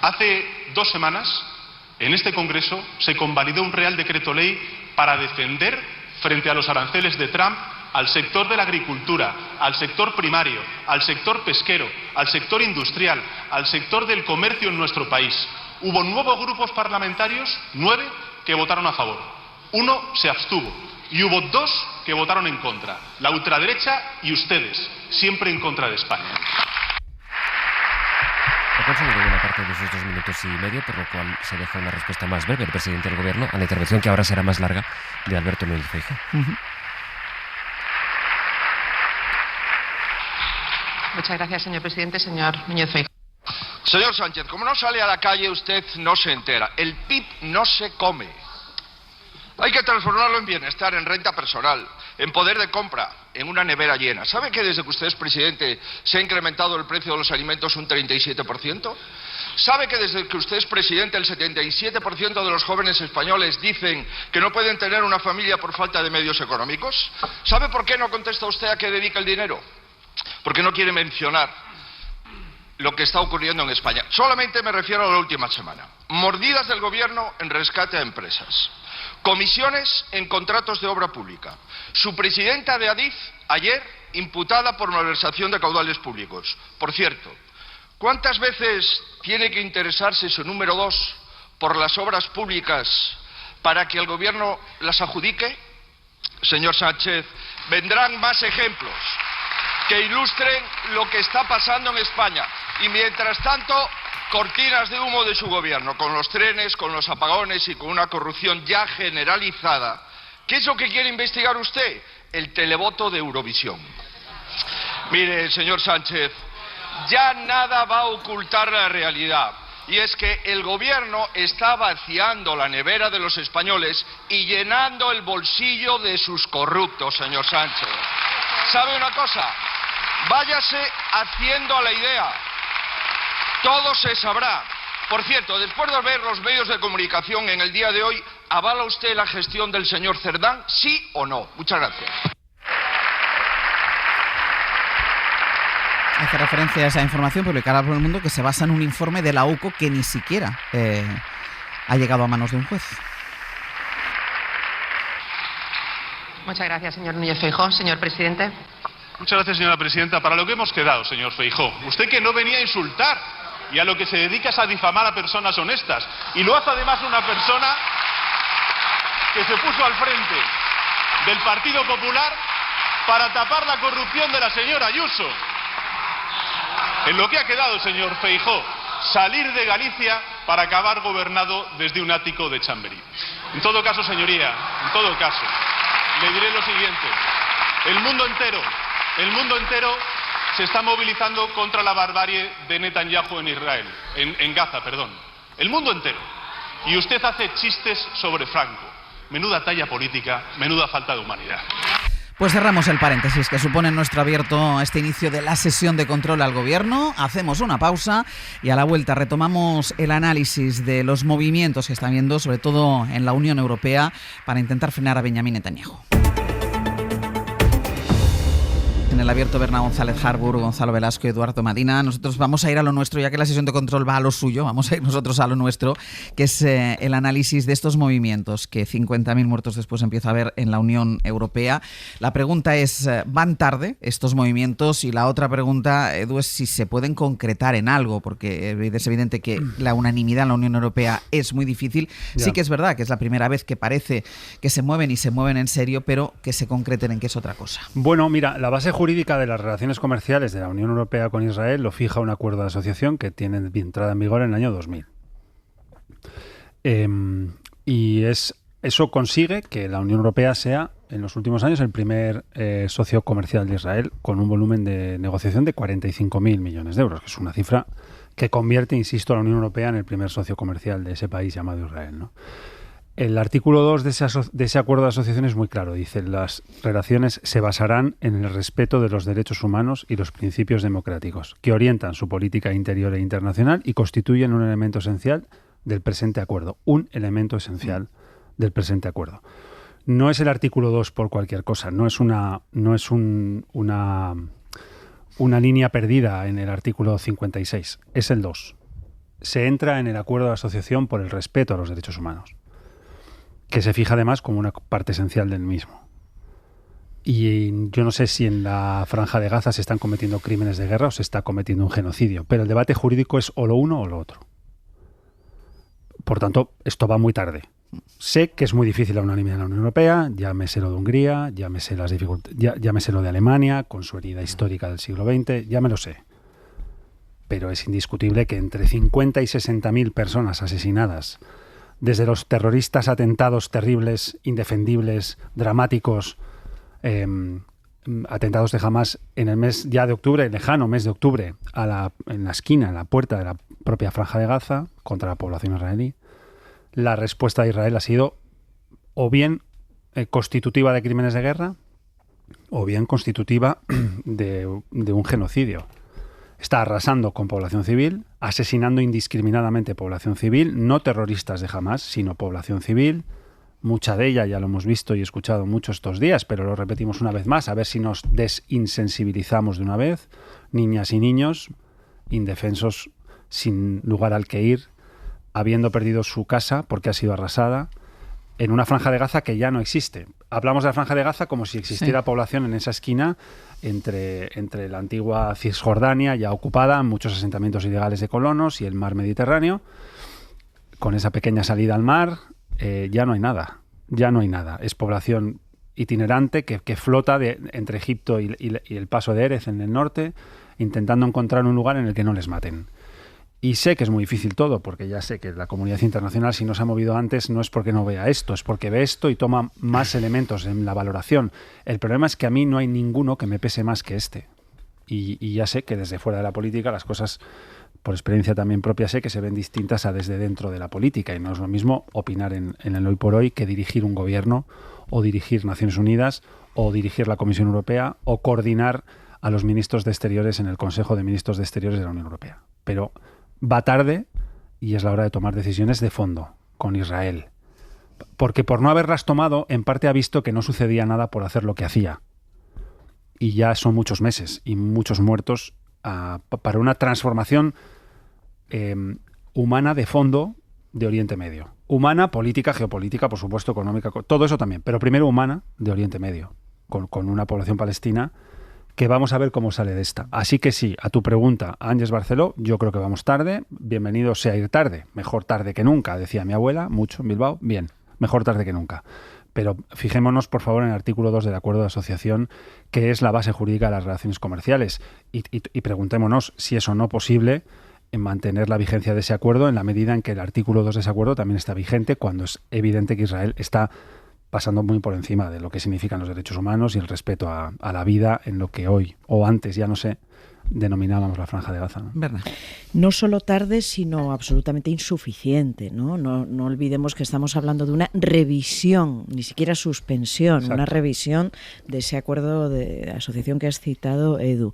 Hace 2 semanas, en este Congreso, se convalidó un Real Decreto Ley para defender, frente a los aranceles de Trump, al sector de la agricultura, al sector primario, al sector pesquero, al sector industrial, al sector del comercio en nuestro país. Hubo 9 grupos parlamentarios, 9, que votaron a favor. 1 se abstuvo y hubo 2 que votaron en contra. La ultraderecha y ustedes, siempre en contra de España. consumido buena parte de esos 2 minutos y medio, por lo cual se deja una respuesta más breve del presidente del Gobierno a la intervención, que ahora será más larga, de Alberto Núñez Feijóo. Muchas gracias, señor presidente. Señor Núñez Feijóo. Señor Sánchez, como no sale a la calle, usted no se entera. El PIB no se come. Hay que transformarlo en bienestar, en renta personal, en poder de compra, en una nevera llena. ¿Sabe que desde que usted es presidente se ha incrementado el precio de los alimentos un 37%? ¿Sabe que desde que usted es presidente el 77% de los jóvenes españoles dicen que no pueden tener una familia por falta de medios económicos? ¿Sabe por qué no contesta usted a qué dedica el dinero? Porque no quiere mencionar lo que está ocurriendo en España. Solamente me refiero a la última semana. Mordidas del gobierno en rescate a empresas. Comisiones en contratos de obra pública. Su presidenta de Adif, ayer, imputada por malversación de caudales públicos. Por cierto, ¿cuántas veces tiene que interesarse su número 2 por las obras públicas para que el gobierno las adjudique? Señor Sánchez, vendrán más ejemplos que ilustren lo que está pasando en España. Y mientras tanto, cortinas de humo de su gobierno, con los trenes, con los apagones y con una corrupción ya generalizada. ¿Qué es lo que quiere investigar usted? El televoto de Eurovisión. Mire, señor Sánchez, ya nada va a ocultar la realidad. Y es que el gobierno está vaciando la nevera de los españoles y llenando el bolsillo de sus corruptos, señor Sánchez. ¿Sabe una cosa? Váyase haciendo a la idea. Todo se sabrá. Por cierto, después de ver los medios de comunicación en el día de hoy, ¿avala usted la gestión del señor Cerdán? ¿Sí o no? Muchas gracias. Hace referencia a esa información publicada por El Mundo, que se basa en un informe de la UCO que ni siquiera ha llegado a manos de un juez. Muchas gracias, señor Núñez Feijóo. Señor presidente. Muchas gracias, señora presidenta. Para lo que hemos quedado, señor Feijóo. Usted, que no venía a insultar y a lo que se dedica es a difamar a personas honestas. Y lo hace además una persona que se puso al frente del Partido Popular para tapar la corrupción de la señora Ayuso. En lo que ha quedado, señor Feijóo, salir de Galicia para acabar gobernado desde un ático de Chamberí. En todo caso, señoría, en todo caso, le diré lo siguiente. El mundo entero se está movilizando contra la barbarie de Netanyahu en Israel, en Gaza, perdón. El mundo entero. Y usted hace chistes sobre Franco. Menuda talla política, menuda falta de humanidad. Pues cerramos el paréntesis que supone nuestro abierto este inicio de la sesión de control al gobierno. Hacemos una pausa y a la vuelta retomamos el análisis de los movimientos que están viendo, sobre todo en la Unión Europea, para intentar frenar a Benjamín Netanyahu. En el abierto, Berna González Harbour, Gonzalo Velasco y Eduardo Madina. Nosotros vamos a ir a lo nuestro, ya que la sesión de control va a lo suyo, vamos a ir nosotros a lo nuestro, que es el análisis de estos movimientos que 50.000 muertos después empieza a haber en la Unión Europea. La pregunta es, ¿van tarde estos movimientos? Y la otra pregunta, Edu, es si se pueden concretar en algo, porque es evidente que la unanimidad en la Unión Europea es muy difícil. Ya. Sí que es verdad que es la primera vez que parece que se mueven y se mueven en serio, pero que se concreten en que es otra cosa. Bueno, mira, la base jurídica de las relaciones comerciales de la Unión Europea con Israel lo fija un acuerdo de asociación que tiene entrada en vigor en el año 2000. Y eso consigue que la Unión Europea sea, en los últimos años, el primer socio comercial de Israel, con un volumen de negociación de 45.000 millones de euros, que es una cifra que convierte, insisto, a la Unión Europea en el primer socio comercial de ese país llamado Israel, ¿no? El artículo 2 de ese acuerdo de asociación es muy claro. Dice: las relaciones se basarán en el respeto de los derechos humanos y los principios democráticos, que orientan su política interior e internacional y constituyen un elemento esencial del presente acuerdo. Un elemento esencial del presente acuerdo. No es el artículo 2 por cualquier cosa, no es una línea perdida en el artículo 56, es el 2. Se entra en el acuerdo de asociación por el respeto a los derechos humanos, que se fija además como una parte esencial del mismo. Y yo no sé si en la Franja de Gaza se están cometiendo crímenes de guerra o se está cometiendo un genocidio, pero el debate jurídico es o lo uno o lo otro. Por tanto, esto va muy tarde. Sé que es muy difícil la unanimidad en la Unión Europea, llámese lo de Hungría, llámese las dificultades, llámese lo de Alemania, con su herida histórica del siglo XX, ya me lo sé. pero es indiscutible que entre 50 y 60.000 personas asesinadas, desde los terroristas atentados terribles, indefendibles, dramáticos, atentados de Hamás en el mes ya de octubre, el lejano mes de octubre, en la esquina, en la puerta de la propia Franja de Gaza, contra la población israelí, la respuesta de Israel ha sido o bien constitutiva de crímenes de guerra o bien constitutiva de un genocidio. Está arrasando con población civil, asesinando indiscriminadamente población civil, no terroristas de Hamás, sino población civil. Mucha de ella ya lo hemos visto y escuchado mucho estos días, pero lo repetimos una vez más, a ver si nos desinsensibilizamos de una vez. Niñas y niños indefensos, sin lugar al que ir, habiendo perdido su casa porque ha sido arrasada, en una Franja de Gaza que ya no existe. Hablamos de la Franja de Gaza como si existiera población en esa esquina entre la antigua Cisjordania, ya ocupada, muchos asentamientos ilegales de colonos y el mar Mediterráneo. Con esa pequeña salida al mar, ya no hay nada. Ya no hay nada. Es población itinerante que flota entre Egipto y el paso de Erez en el norte, intentando encontrar un lugar en el que no les maten. Y sé que es muy difícil todo, porque ya sé que la comunidad internacional, si no se ha movido antes, no es porque no vea esto, es porque ve esto y toma más elementos en la valoración. El problema es que a mí no hay ninguno que me pese más que este. Y ya sé que desde fuera de la política las cosas, por experiencia también propia, sé que se ven distintas a desde dentro de la política. Y no es lo mismo opinar en el hoy por hoy que dirigir un gobierno, o dirigir Naciones Unidas, o dirigir la Comisión Europea, o coordinar a los ministros de Exteriores en el Consejo de Ministros de Exteriores de la Unión Europea. Pero va tarde y es la hora de tomar decisiones de fondo con Israel. Porque por no haberlas tomado, en parte ha visto que no sucedía nada por hacer lo que hacía. Y ya son muchos meses y muchos muertos para una transformación humana de fondo de Oriente Medio. Humana, política, geopolítica, por supuesto, económica, todo eso también. Pero primero humana de Oriente Medio, con una población palestina que vamos a ver cómo sale de esta. Así que sí, a tu pregunta, Ángeles Barceló, yo creo que vamos tarde. Bienvenido sea ir tarde. Mejor tarde que nunca, decía mi abuela, mucho en Bilbao. Bien, mejor tarde que nunca. Pero fijémonos, por favor, en el artículo 2 del Acuerdo de Asociación, que es la base jurídica de las relaciones comerciales. Y preguntémonos si es o no posible mantener la vigencia de ese acuerdo en la medida en que el artículo 2 de ese acuerdo también está vigente, cuando es evidente que Israel está pasando muy por encima de lo que significan los derechos humanos y el respeto a la vida en lo que hoy, o antes, ya no sé, denominábamos la Franja de Gaza, ¿no? ¿Verdad? No solo tarde, sino absolutamente insuficiente, ¿no? No olvidemos que estamos hablando de una revisión, ni siquiera suspensión, exacto, una revisión de ese acuerdo de asociación que has citado, Edu.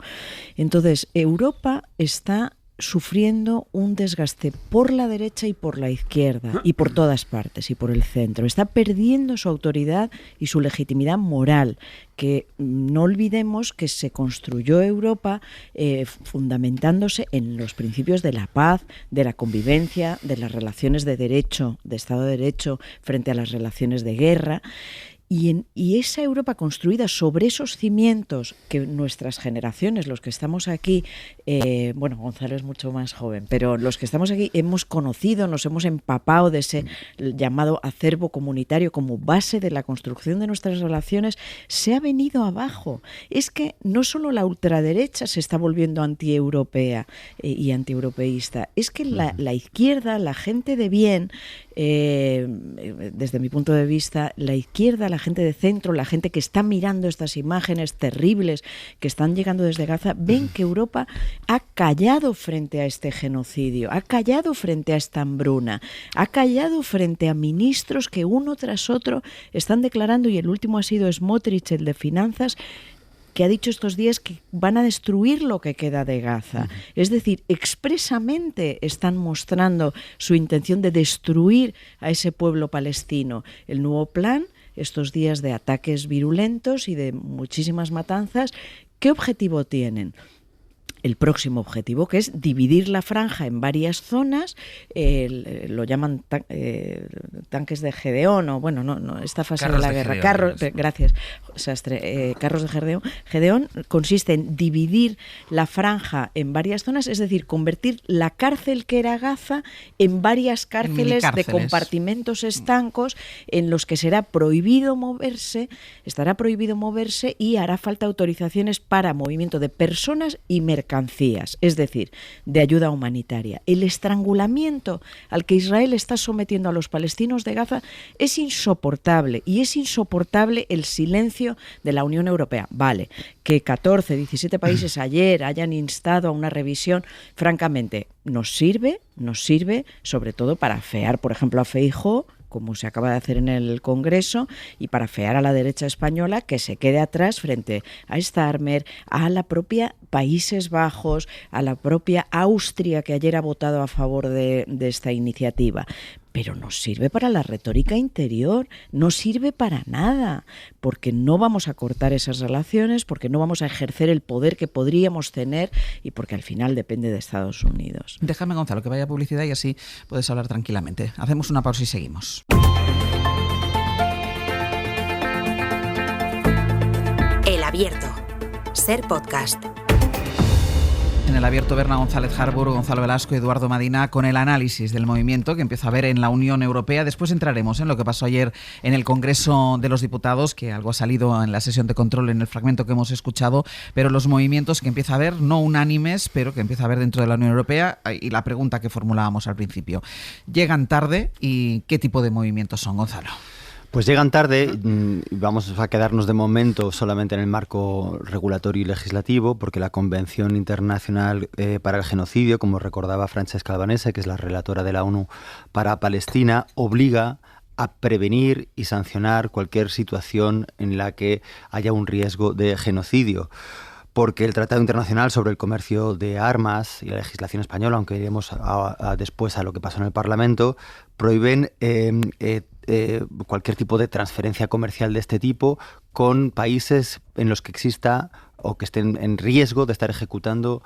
Entonces, Europa está sufriendo un desgaste por la derecha y por la izquierda, y por todas partes, y por el centro. Está perdiendo su autoridad y su legitimidad moral, que no olvidemos que se construyó Europa fundamentándose en los principios de la paz, de la convivencia, de las relaciones de derecho, de Estado de Derecho, frente a las relaciones de guerra. Y esa Europa construida sobre esos cimientos que nuestras generaciones, los que estamos aquí, bueno, Gonzalo es mucho más joven, pero los que estamos aquí hemos conocido, nos hemos empapado de ese llamado acervo comunitario como base de la construcción de nuestras relaciones, se ha venido abajo. Es que no solo la ultraderecha se está volviendo antieuropea y antieuropeísta, es que la izquierda, la gente de bien, desde mi punto de vista, la izquierda, la gente de centro, la gente que está mirando estas imágenes terribles que están llegando desde Gaza, ven que Europa ha callado frente a este genocidio, ha callado frente a esta hambruna, ha callado frente a ministros que uno tras otro están declarando, y el último ha sido Smotrich, el de Finanzas, que ha dicho estos días que van a destruir lo que queda de Gaza. Es decir, expresamente están mostrando su intención de destruir a ese pueblo palestino. El nuevo plan, estos días de ataques virulentos y de muchísimas matanzas, ¿qué objetivo tienen? El próximo objetivo, que es dividir la franja en varias zonas, lo llaman tanques de Gedeón, o bueno, no esta fase carros de la guerra. Gedeón, gracias, Sastre. Carros de Gedeón. Gedeón consiste en dividir la franja en varias zonas, es decir, convertir la cárcel que era Gaza en varias cárceles de compartimentos estancos en los que estará prohibido moverse y hará falta autorizaciones para movimiento de personas y mercancías. mercancías, es decir, de ayuda humanitaria. El estrangulamiento al que Israel está sometiendo a los palestinos de Gaza es insoportable, y es insoportable el silencio de la Unión Europea. Vale, que 14, 17 países ayer hayan instado a una revisión, francamente, nos sirve sobre todo para afear, por ejemplo, a Feijóo, como se acaba de hacer en el Congreso, y para afear a la derecha española que se quede atrás frente a Starmer, a la propia Países Bajos, a la propia Austria, que ayer ha votado a favor de esta iniciativa. Pero no sirve para la retórica interior, no sirve para nada, porque no vamos a cortar esas relaciones, porque no vamos a ejercer el poder que podríamos tener y porque al final depende de Estados Unidos. Déjame, Gonzalo, que vaya a publicidad y así puedes hablar tranquilamente. Hacemos una pausa y seguimos. El Abierto. Ser Podcast. En El Abierto, Berna González Harbour, Gonzalo Velasco y Eduardo Madina con el análisis del movimiento que empieza a haber en la Unión Europea. Después entraremos en lo que pasó ayer en el Congreso de los Diputados, que algo ha salido en la sesión de control en el fragmento que hemos escuchado, pero los movimientos que empieza a haber, no unánimes, pero que empieza a haber dentro de la Unión Europea, y la pregunta que formulábamos al principio. ¿Llegan tarde y qué tipo de movimientos son, Gonzalo? Pues llegan tarde, vamos a quedarnos de momento solamente en el marco regulatorio y legislativo, porque la Convención Internacional para el Genocidio, como recordaba Francesca Albanese, que es la relatora de la ONU para Palestina, obliga a prevenir y sancionar cualquier situación en la que haya un riesgo de genocidio. Porque el Tratado Internacional sobre el Comercio de Armas y la legislación española, aunque iremos después a lo que pasó en el Parlamento, prohíben cualquier tipo de transferencia comercial de este tipo con países en los que exista o que estén en riesgo de estar ejecutando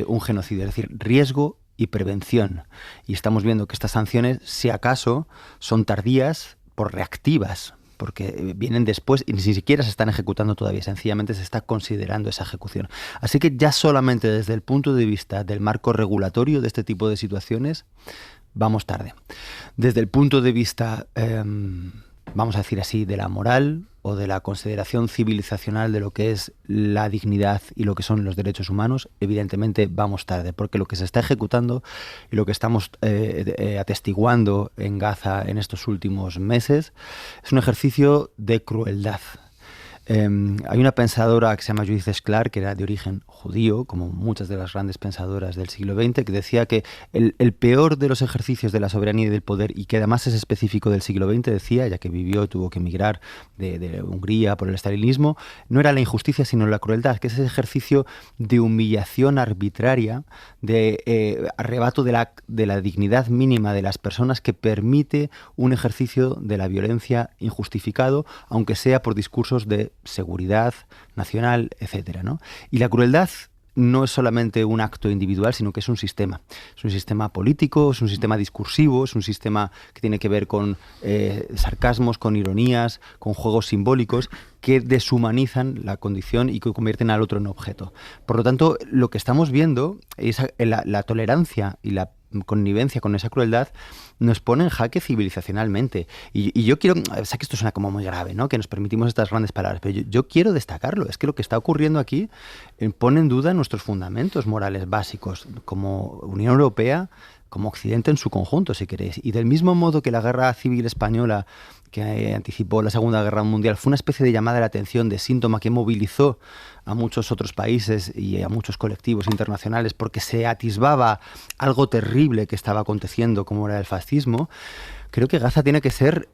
un genocidio, es decir, riesgo y prevención. Y estamos viendo que estas sanciones, si acaso, son tardías por reactivas, porque vienen después y ni siquiera se están ejecutando todavía, sencillamente se está considerando esa ejecución. Así que ya solamente desde el punto de vista del marco regulatorio de este tipo de situaciones, vamos tarde. Desde el punto de vista, vamos a decir así, de la moral o de la consideración civilizacional de lo que es la dignidad y lo que son los derechos humanos, evidentemente vamos tarde, porque lo que se está ejecutando y lo que estamos atestiguando en Gaza en estos últimos meses es un ejercicio de crueldad. Hay una pensadora que se llama Judith Sklar, que era de origen judío, como muchas de las grandes pensadoras del siglo XX, que decía que el peor de los ejercicios de la soberanía y del poder, y que además es específico del siglo XX, decía, ya que vivió, tuvo que emigrar de Hungría por el estalinismo, no era la injusticia sino la crueldad, que es ese ejercicio de humillación arbitraria, de arrebato de la dignidad mínima de las personas, que permite un ejercicio de la violencia injustificado, aunque sea por discursos de seguridad nacional, etcétera, ¿no? Y la crueldad no es solamente un acto individual, sino que es un sistema. Es un sistema político, es un sistema discursivo, es un sistema que tiene que ver con sarcasmos, con ironías, con juegos simbólicos que deshumanizan la condición y que convierten al otro en objeto. Por lo tanto, lo que estamos viendo es la tolerancia y la connivencia con esa crueldad nos pone en jaque civilizacionalmente. Y yo quiero, sé que esto suena como muy grave, ¿no?, que nos permitimos estas grandes palabras, pero yo quiero destacarlo. Es que lo que está ocurriendo aquí pone en duda nuestros fundamentos morales básicos como Unión Europea, como Occidente en su conjunto, si queréis. Y del mismo modo que la Guerra Civil Española, que anticipó la Segunda Guerra Mundial, fue una especie de llamada de atención, de síntoma que movilizó a muchos otros países y a muchos colectivos internacionales porque se atisbaba algo terrible que estaba aconteciendo, como era el fascismo. Creo que Gaza tiene que ser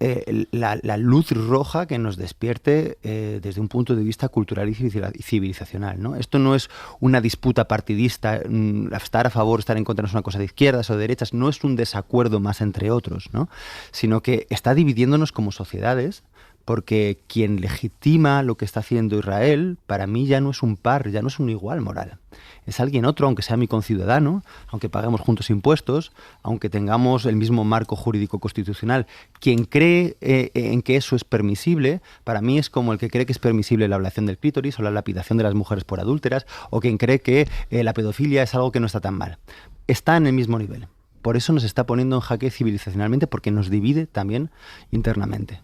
la luz roja que nos despierte desde un punto de vista cultural y civilizacional, ¿no? Esto no es una disputa partidista, estar a favor, estar en contra no es una cosa de izquierdas o de derechas, no es un desacuerdo más entre otros, ¿no?, sino que está dividiéndonos como sociedades, porque quien legitima lo que está haciendo Israel, para mí ya no es un par, ya no es un igual moral. Es alguien otro, aunque sea mi conciudadano, aunque paguemos juntos impuestos, aunque tengamos el mismo marco jurídico constitucional. Quien cree en que eso es permisible, para mí es como el que cree que es permisible la ablación del clítoris o la lapidación de las mujeres por adúlteras, o quien cree que la pedofilia es algo que no está tan mal. Está en el mismo nivel. Por eso nos está poniendo en jaque civilizacionalmente, porque nos divide también internamente.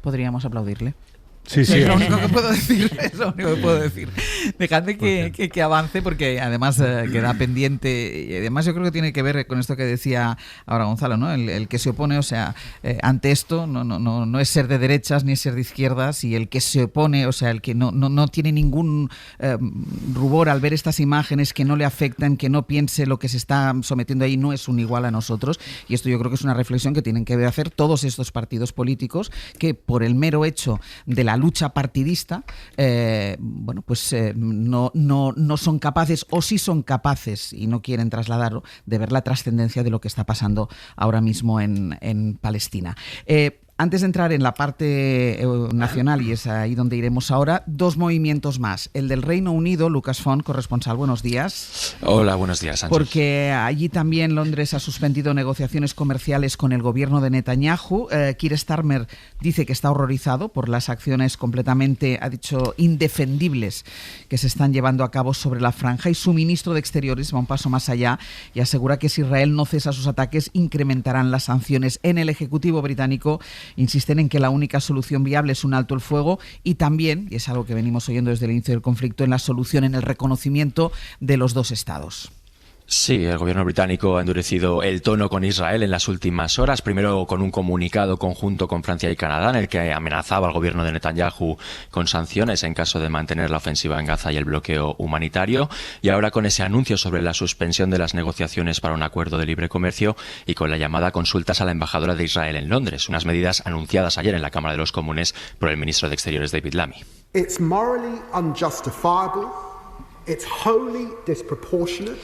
Podríamos aplaudirle. Sí. Es lo único que puedo decir. Dejadme que avance porque además queda pendiente y además yo creo que tiene que ver con esto que decía ahora Gonzalo, ¿no? El que se opone, o sea, ante esto no es ser de derechas ni es ser de izquierdas, y el que se opone, o sea, el que no tiene ningún rubor al ver estas imágenes, que no le afectan, que no piense lo que se está sometiendo ahí, no es un igual a nosotros. Y esto yo creo que es una reflexión que tienen que hacer todos estos partidos políticos que por el mero hecho de la lucha partidista no son capaces, o sí son capaces y no quieren trasladarlo, de ver la trascendencia de lo que está pasando ahora mismo en Palestina. Antes de entrar en la parte nacional, y es ahí donde iremos ahora, dos movimientos más. El del Reino Unido, Lucas Font, corresponsal, buenos días. Hola, buenos días, Sánchez. Porque allí también Londres ha suspendido negociaciones comerciales con el gobierno de Netanyahu. Keir Starmer dice que está horrorizado por las acciones completamente, ha dicho, indefendibles que se están llevando a cabo sobre la franja, y su ministro de Exteriores va un paso más allá y asegura que si Israel no cesa sus ataques, incrementarán las sanciones. En el Ejecutivo británico insisten en que la única solución viable es un alto el fuego, y también, y es algo que venimos oyendo desde el inicio del conflicto, en la solución, en el reconocimiento de los dos estados. Sí, el gobierno británico ha endurecido el tono con Israel en las últimas horas, primero con un comunicado conjunto con Francia y Canadá en el que amenazaba al gobierno de Netanyahu con sanciones en caso de mantener la ofensiva en Gaza y el bloqueo humanitario, y ahora con ese anuncio sobre la suspensión de las negociaciones para un acuerdo de libre comercio y con la llamada consultas a la embajadora de Israel en Londres, unas medidas anunciadas ayer en la Cámara de los Comunes por el ministro de Exteriores David Lammy. It's morally unjustifiable. It's wholly disproportionate.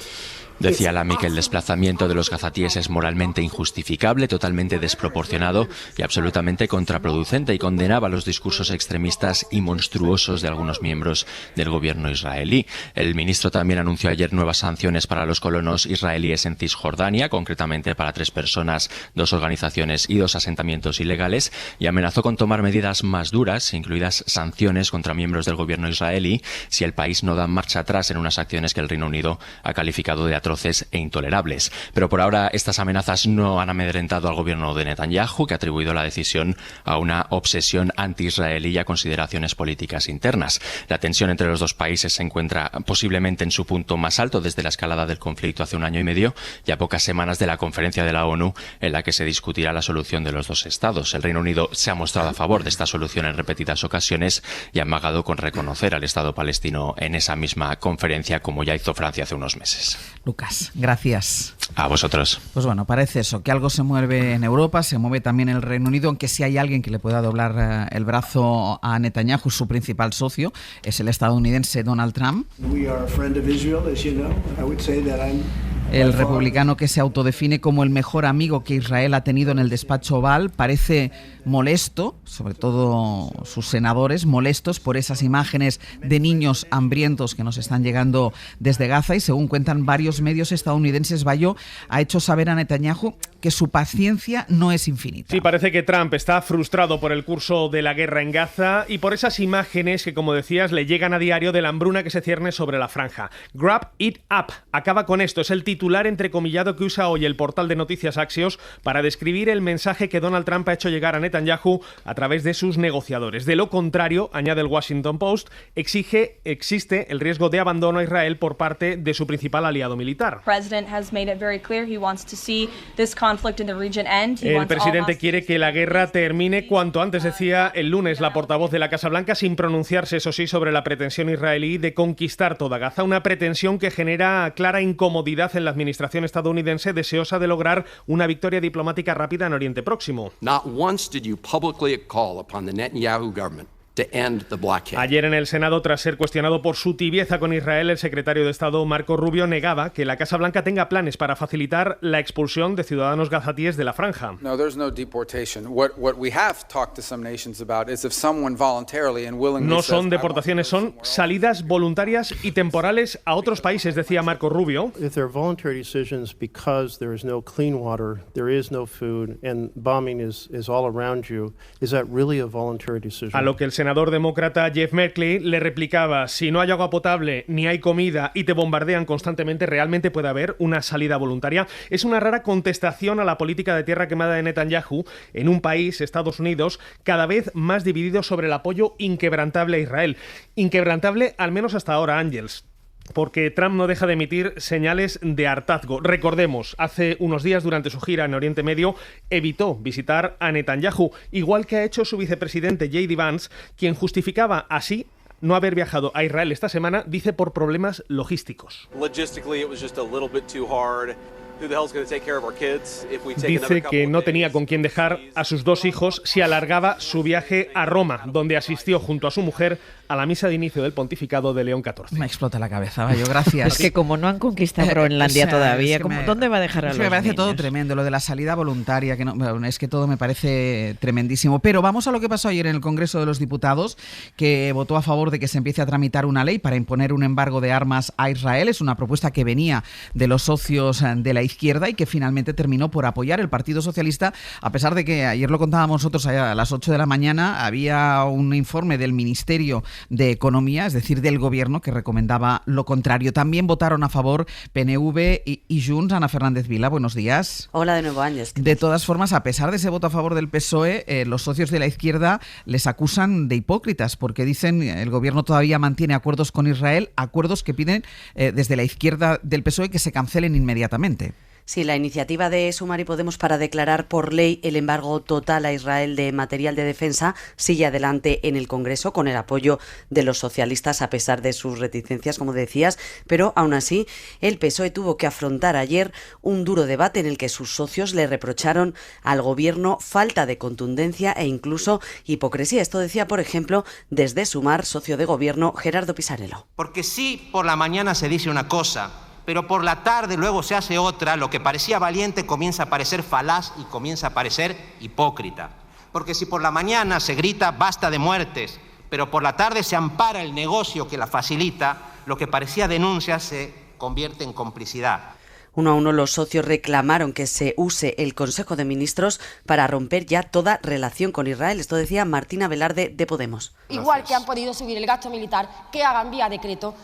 Decía Lammy que el desplazamiento de los gazatíes es moralmente injustificable, totalmente desproporcionado y absolutamente contraproducente, y condenaba los discursos extremistas y monstruosos de algunos miembros del gobierno israelí. El ministro también anunció ayer nuevas sanciones para los colonos israelíes en Cisjordania, concretamente para 3 personas, 2 organizaciones y 2 asentamientos ilegales, y amenazó con tomar medidas más duras, incluidas sanciones contra miembros del gobierno israelí, si el país no da marcha atrás en unas acciones que el Reino Unido ha calificado de atroces e intolerables. Pero por ahora estas amenazas no han amedrentado al gobierno de Netanyahu, que ha atribuido la decisión a una obsesión anti-israelí y a consideraciones políticas internas. La tensión entre los dos países se encuentra posiblemente en su punto más alto desde la escalada del conflicto hace 1 año y medio, y a pocas semanas de la conferencia de la ONU en la que se discutirá la solución de los dos estados. El Reino Unido se ha mostrado a favor de esta solución en repetidas ocasiones y ha amagado con reconocer al Estado palestino en esa misma conferencia, como ya hizo Francia hace unos meses. Lucas, gracias. A vosotros. Pues bueno, parece eso, que algo se mueve en Europa, se mueve también en el Reino Unido, aunque si hay alguien que le pueda doblar el brazo a Netanyahu, su principal socio es el estadounidense Donald Trump. El republicano, que se autodefine como el mejor amigo que Israel ha tenido en el despacho Oval, parece molesto, sobre todo sus senadores, molestos por esas imágenes de niños hambrientos que nos están llegando desde Gaza, y según cuentan varios medios estadounidenses, Bayo ha hecho saber a Netanyahu que su paciencia no es infinita. Sí, parece que Trump está frustrado por el curso de la guerra en Gaza y por esas imágenes que, como decías, le llegan a diario de la hambruna que se cierne sobre la franja. Grab it up. Acaba con esto. Es el titular entrecomillado que usa hoy el portal de noticias Axios para describir el mensaje que Donald Trump ha hecho llegar a Netanyahu a través de sus negociadores. De lo contrario, añade el Washington Post, existe el riesgo de abandono a Israel por parte de su principal aliado militar. El presidente quiere que la guerra termine cuanto antes, decía el lunes la portavoz de la Casa Blanca, sin pronunciarse, eso sí, sobre la pretensión israelí de conquistar toda Gaza, una pretensión que genera clara incomodidad en la administración estadounidense, deseosa de lograr una victoria diplomática rápida en Oriente Próximo. Not once did you publicly call upon the Netanyahu government to end the blockade. Ayer en el Senado, tras ser cuestionado por su tibieza con Israel, el secretario de Estado Marco Rubio negaba que la Casa Blanca tenga planes para facilitar la expulsión de ciudadanos gazatíes de la franja. No, there's no deportation. What we have talked to some nations about is if someone voluntarily and willingly No son deportaciones, son salidas voluntarias y temporales a otros países, decía Marco Rubio. If there are voluntary decisions because there is no clean water, there is no food and bombing is all around you, is that really a voluntary decision? A lo que el senador senador demócrata Jeff Merkley le replicaba: si no hay agua potable ni hay comida y te bombardean constantemente, ¿realmente puede haber una salida voluntaria? Es una rara contestación a la política de tierra quemada de Netanyahu en un país, Estados Unidos, cada vez más dividido sobre el apoyo inquebrantable a Israel. Inquebrantable al menos hasta ahora, Ángels, porque Trump no deja de emitir señales de hartazgo. Recordemos, hace unos días durante su gira en Oriente Medio evitó visitar a Netanyahu, igual que ha hecho su vicepresidente J.D. Vance, quien justificaba así no haber viajado a Israel esta semana, dice, por problemas logísticos. Dice que no tenía con quién dejar a sus 2 hijos si alargaba su viaje a Roma, donde asistió junto a su mujer a la misa de inicio del pontificado de León XIV. Me explota la cabeza, Bayo, gracias. Es que como no han conquistado Groenlandia todavía, ¿dónde va a dejar a los niños? Me parece todo tremendo, lo de la salida voluntaria, que no, es que todo me parece tremendísimo. Pero vamos a lo que pasó ayer en el Congreso de los Diputados, que votó a favor de que se empiece a tramitar una ley para imponer un embargo de armas a Israel. Es una propuesta que venía de los socios de la izquierda y que finalmente terminó por apoyar el Partido Socialista, a pesar de que ayer lo contábamos nosotros a las 8 de la mañana, había un informe del Ministerio de Economía, es decir, del Gobierno, que recomendaba lo contrario. También votaron a favor PNV y Junts. Ana Fernández Vila, buenos días. Hola de nuevo, Ángels. De todas formas, a pesar de ese voto a favor del PSOE, los socios de la izquierda les acusan de hipócritas, porque dicen el Gobierno todavía mantiene acuerdos con Israel, acuerdos que piden desde la izquierda del PSOE que se cancelen inmediatamente. Sí, la iniciativa de Sumar y Podemos para declarar por ley el embargo total a Israel de material de defensa sigue adelante en el Congreso con el apoyo de los socialistas a pesar de sus reticencias, como decías, pero aún así el PSOE tuvo que afrontar ayer un duro debate en el que sus socios le reprocharon al Gobierno falta de contundencia e incluso hipocresía. Esto decía, por ejemplo, desde Sumar, socio de Gobierno, Gerardo Pisarello. Porque sí, por la mañana se dice una cosa, pero por la tarde luego se hace otra, lo que parecía valiente comienza a parecer falaz y comienza a parecer hipócrita. Porque si por la mañana se grita basta de muertes, pero por la tarde se ampara el negocio que la facilita, lo que parecía denuncia se convierte en complicidad. Uno a uno los socios reclamaron que se use el Consejo de Ministros para romper ya toda relación con Israel. Esto decía Martina Velarde de Podemos. Igual que han podido subir el gasto militar, que hagan vía decreto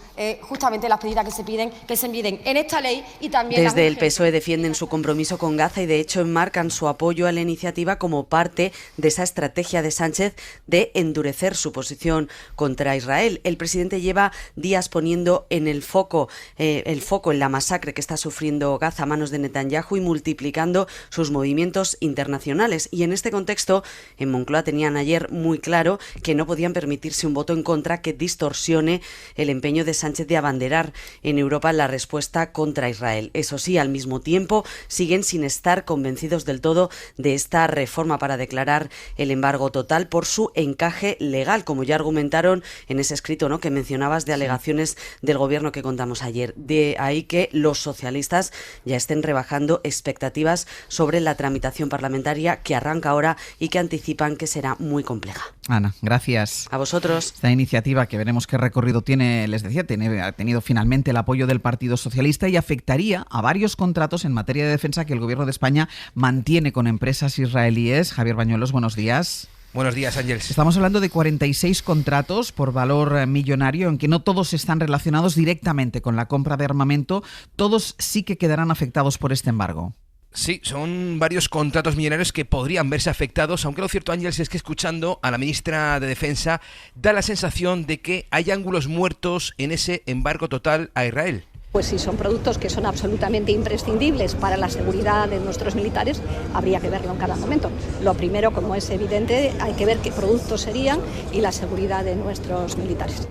justamente las medidas que se envíen en esta ley y también... Desde el PSOE defienden su compromiso con Gaza y de hecho enmarcan su apoyo a la iniciativa como parte de esa estrategia de Sánchez de endurecer su posición contra Israel. El presidente lleva días poniendo en el foco en la masacre que está sufriendo Gaza a manos de Netanyahu y multiplicando sus movimientos internacionales. Y en este contexto, en Moncloa tenían ayer muy claro que no podían permitirse un voto en contra que distorsione el empeño de Sánchez de abanderar en Europa la respuesta contra Israel. Eso sí, al mismo tiempo, siguen sin estar convencidos del todo de esta reforma para declarar el embargo total por su encaje legal, como ya argumentaron en ese escrito, ¿no?, que mencionabas de alegaciones del Gobierno que contamos ayer. De ahí que los socialistas ya estén rebajando expectativas sobre la tramitación parlamentaria que arranca ahora y que anticipan que será muy compleja. Ana, gracias. A vosotros. Esta iniciativa, que veremos qué recorrido tiene, les decía, ha tenido finalmente el apoyo del Partido Socialista y afectaría a varios contratos en materia de defensa que el Gobierno de España mantiene con empresas israelíes. Javier Bañuelos, buenos días. Buenos días, Ángels. Estamos hablando de 46 contratos por valor millonario, en que no todos están relacionados directamente con la compra de armamento. Todos sí que quedarán afectados por este embargo. Sí, son varios contratos millonarios que podrían verse afectados, aunque lo cierto, Ángels, es que escuchando a la ministra de Defensa da la sensación de que hay ángulos muertos en ese embargo total a Israel. Pues si son productos que son absolutamente imprescindibles para la seguridad de nuestros militares, habría que verlo en cada momento. Lo primero, como es evidente, hay que ver qué productos serían y la seguridad de nuestros militares.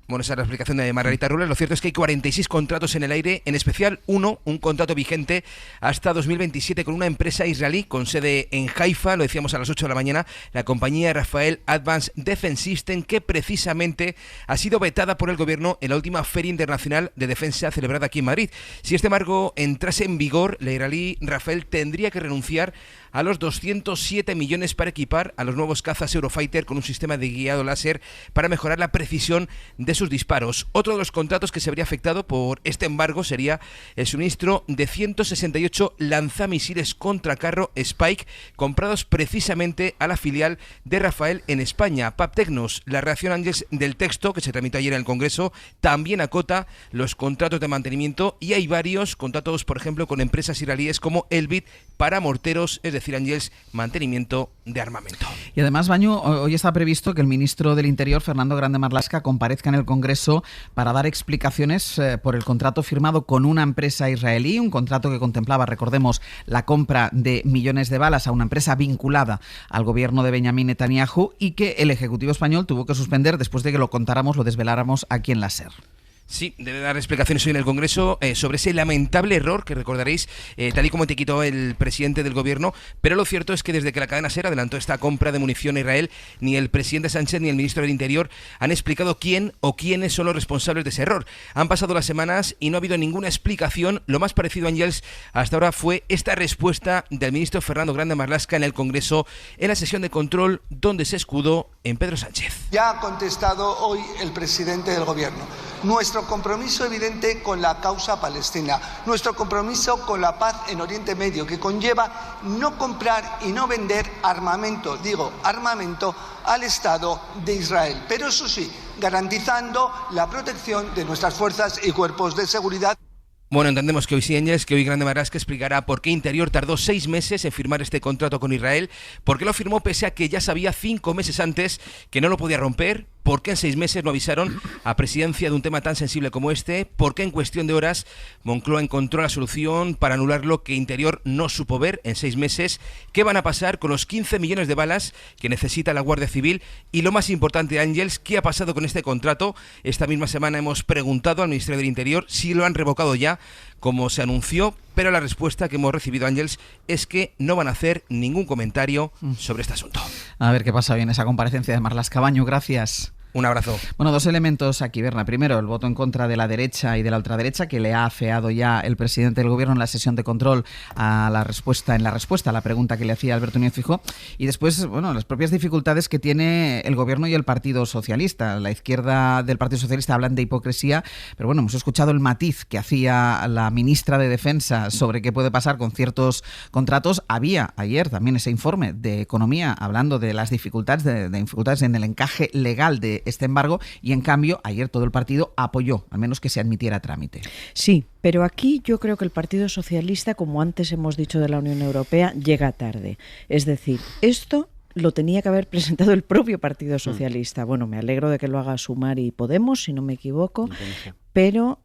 Bueno, esa es la explicación de Margarita Ruller. Lo cierto es que hay 46 contratos en el aire, en especial un contrato vigente hasta 2027 con una empresa israelí con sede en Haifa, lo decíamos a las 8 de la mañana, la compañía Rafael Advanced Defense System, que precisamente ha sido vetada por el Gobierno en la última Feria Internacional de Defensa celebrada aquí en Madrid. Si este embargo entrase en vigor, la israelí Rafael tendría que renunciar a los 207 millones para equipar a los nuevos cazas Eurofighter con un sistema de guiado láser para mejorar la precisión de sus disparos. Otro de los contratos que se habría afectado por este embargo sería el suministro de 168 lanzamisiles contra carro Spike comprados precisamente a la filial de Rafael en España. Paptecnos, la reacción, Ángeles, del texto que se tramitó ayer en el Congreso también acota los contratos de mantenimiento y hay varios contratos, por ejemplo, con empresas israelíes como Elbit para morteros, es decir, Ángeles, mantenimiento de armamento. Y además, Bañu, hoy está previsto que el ministro del Interior, Fernando Grande Marlaska, comparezca en el Congreso para dar explicaciones por el contrato firmado con una empresa israelí, un contrato que contemplaba, recordemos, la compra de millones de balas a una empresa vinculada al gobierno de Benjamín Netanyahu y que el Ejecutivo español tuvo que suspender después de que lo contáramos, lo desveláramos aquí en la SER. Sí, debe dar explicaciones hoy en el Congreso sobre ese lamentable error que recordaréis, tal y como etiquetó el presidente del gobierno, pero lo cierto es que desde que la cadena SER adelantó esta compra de munición a Israel, ni el presidente Sánchez ni el ministro del Interior han explicado quién o quiénes son los responsables de ese error. Han pasado las semanas y no ha habido ninguna explicación. Lo más parecido, Ángels, hasta ahora fue esta respuesta del ministro Fernando Grande Marlaska en el Congreso en la sesión de control donde se escudó en Pedro Sánchez. Ya ha contestado hoy el presidente del gobierno. Nuestro compromiso evidente con la causa palestina, nuestro compromiso con la paz en Oriente Medio, que conlleva no comprar y no vender armamento, al Estado de Israel, pero eso sí, garantizando la protección de nuestras fuerzas y cuerpos de seguridad. Bueno, entendemos que hoy sí, Ángels, que hoy Grande Marlaska explicará por qué Interior tardó 6 meses en firmar este contrato con Israel, por qué lo firmó pese a que ya sabía 5 meses antes que no lo podía romper, por qué en 6 meses no avisaron a Presidencia de un tema tan sensible como este, por qué en cuestión de horas Moncloa encontró la solución para anular lo que Interior no supo ver en 6 meses, qué van a pasar con los 15 millones de balas que necesita la Guardia Civil y lo más importante, Ángels, qué ha pasado con este contrato. Esta misma semana hemos preguntado al Ministerio del Interior si lo han revocado ya, como se anunció, pero la respuesta que hemos recibido, Ángels, es que no van a hacer ningún comentario sobre este asunto. A ver qué pasa hoy en esa comparecencia de Marlaska. Bañu, gracias. Un abrazo. Bueno, 2 elementos aquí, Berna. Primero, el voto en contra de la derecha y de la ultraderecha, que le ha afeado ya el presidente del gobierno en la sesión de control a la respuesta a la pregunta que le hacía Alberto Núñez Feijóo. Y después, bueno, las propias dificultades que tiene el gobierno y el Partido Socialista. La izquierda del Partido Socialista hablan de hipocresía, pero bueno, hemos escuchado el matiz que hacía la ministra de Defensa sobre qué puede pasar con ciertos contratos. Había ayer también ese informe de Economía hablando de las dificultades, de dificultades en el encaje legal de este embargo y en cambio ayer todo el partido apoyó, al menos que se admitiera a trámite. Sí, pero aquí yo creo que el Partido Socialista, como antes hemos dicho de la Unión Europea, llega tarde. Es decir, esto lo tenía que haber presentado el propio Partido Socialista. Bueno, me alegro de que lo haga Sumar y Podemos, si no me equivoco, pero...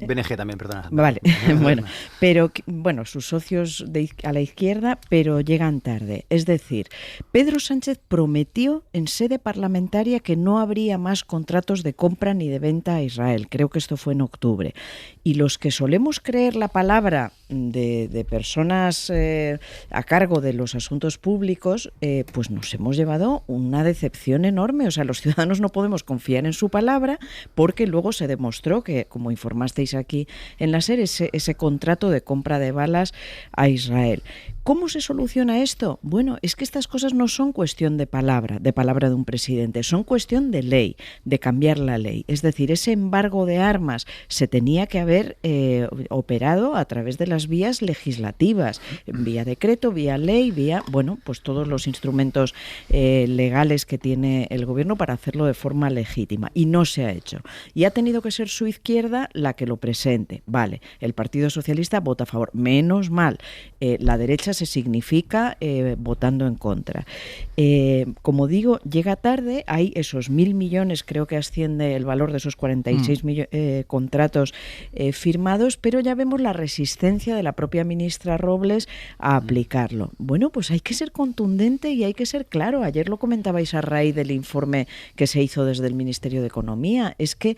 BNG también, perdona. Vale, bueno, pero bueno, sus socios a la izquierda, pero llegan tarde. Es decir, Pedro Sánchez prometió en sede parlamentaria que no habría más contratos de compra ni de venta a Israel. Creo que esto fue en octubre. Y los que solemos creer la palabra de personas a cargo de los asuntos públicos, pues nos hemos llevado una decepción enorme. O sea, los ciudadanos no podemos confiar en su palabra porque luego se demostró que, como informasteis aquí en la SER, ese contrato de compra de balas a Israel. ¿Cómo se soluciona esto? Bueno, es que estas cosas no son cuestión de palabra de un presidente, son cuestión de ley, de cambiar la ley. Es decir, ese embargo de armas se tenía que haber operado a través de las vías legislativas, vía decreto, vía ley, vía, bueno, pues todos los instrumentos legales que tiene el gobierno para hacerlo de forma legítima. Y no se ha hecho. Y ha tenido que ser su izquierda la que lo presente. Vale, el Partido Socialista vota a favor. Menos mal. La derecha se significa votando en contra. Como digo, llega tarde, hay esos 1.000 millones, creo que asciende el valor de esos 46 contratos firmados, pero ya vemos la resistencia de la propia ministra Robles a aplicarlo. Bueno, pues hay que ser contundente y hay que ser claro. Ayer lo comentabais a raíz del informe que se hizo desde el Ministerio de Economía. Es que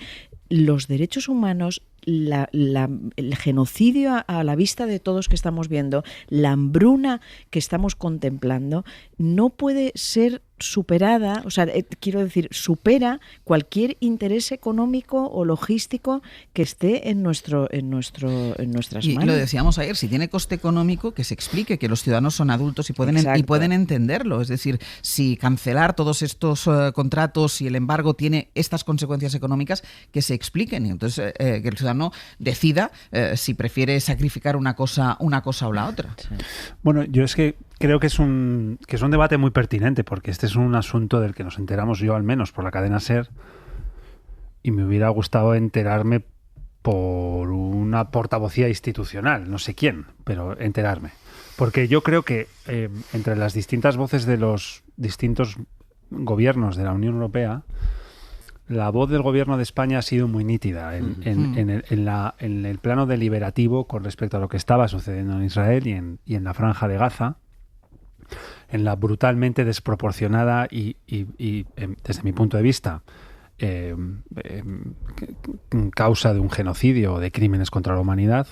los derechos humanos, el genocidio a la vista de todos que estamos viendo, la hambruna que estamos contemplando, no puede ser superada, o sea, quiero decir, supera cualquier interés económico o logístico que esté en nuestras manos. Y lo decíamos ayer, si tiene coste económico, que se explique, que los ciudadanos son adultos y pueden entenderlo. Es decir, si cancelar todos estos contratos y el embargo tiene estas consecuencias económicas, que se expliquen. Y entonces que el ciudadano decida si prefiere sacrificar una cosa o la otra. Sí. Bueno, yo es que creo que es un debate muy pertinente, porque este es un asunto del que nos enteramos, yo al menos, por la cadena SER, y me hubiera gustado enterarme por una portavocía institucional, no sé quién, pero enterarme. Porque yo creo que entre las distintas voces de los distintos gobiernos de la Unión Europea, la voz del gobierno de España ha sido muy nítida en el plano deliberativo con respecto a lo que estaba sucediendo en Israel y en la Franja de Gaza, en la brutalmente desproporcionada y desde mi punto de vista, causa de un genocidio o de crímenes contra la humanidad,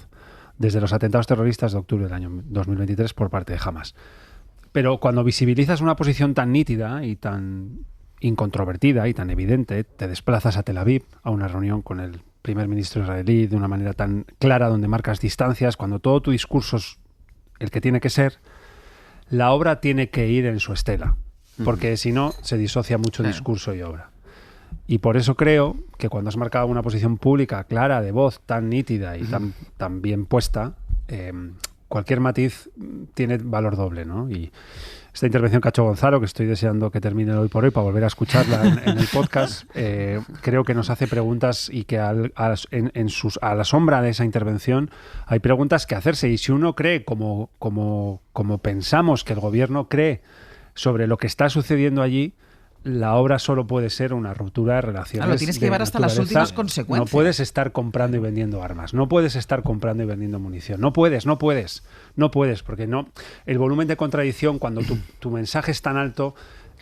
desde los atentados terroristas de octubre del año 2023 por parte de Hamas. Pero cuando visibilizas una posición tan nítida y tan incontrovertida y tan evidente, te desplazas a Tel Aviv a una reunión con el primer ministro israelí de una manera tan clara, donde marcas distancias, cuando todo tu discurso es el que tiene que ser, la obra tiene que ir en su estela, porque si no se disocia mucho discurso y obra. Y por eso creo que cuando has marcado una posición pública clara, de voz tan nítida y tan bien puesta, cualquier matiz tiene valor doble, ¿no? Y esta intervención que ha hecho Gonzalo, que estoy deseando que termine hoy por hoy para volver a escucharla en el podcast, creo que nos hace preguntas y que a la sombra de esa intervención hay preguntas que hacerse. Y si uno cree, como pensamos que el gobierno cree sobre lo que está sucediendo allí, la obra solo puede ser una ruptura de relaciones. Claro, tienes que llevar hasta las últimas consecuencias. No puedes estar comprando y vendiendo armas, no puedes estar comprando y vendiendo munición, no puedes, porque no. El volumen de contradicción, cuando tu mensaje es tan alto,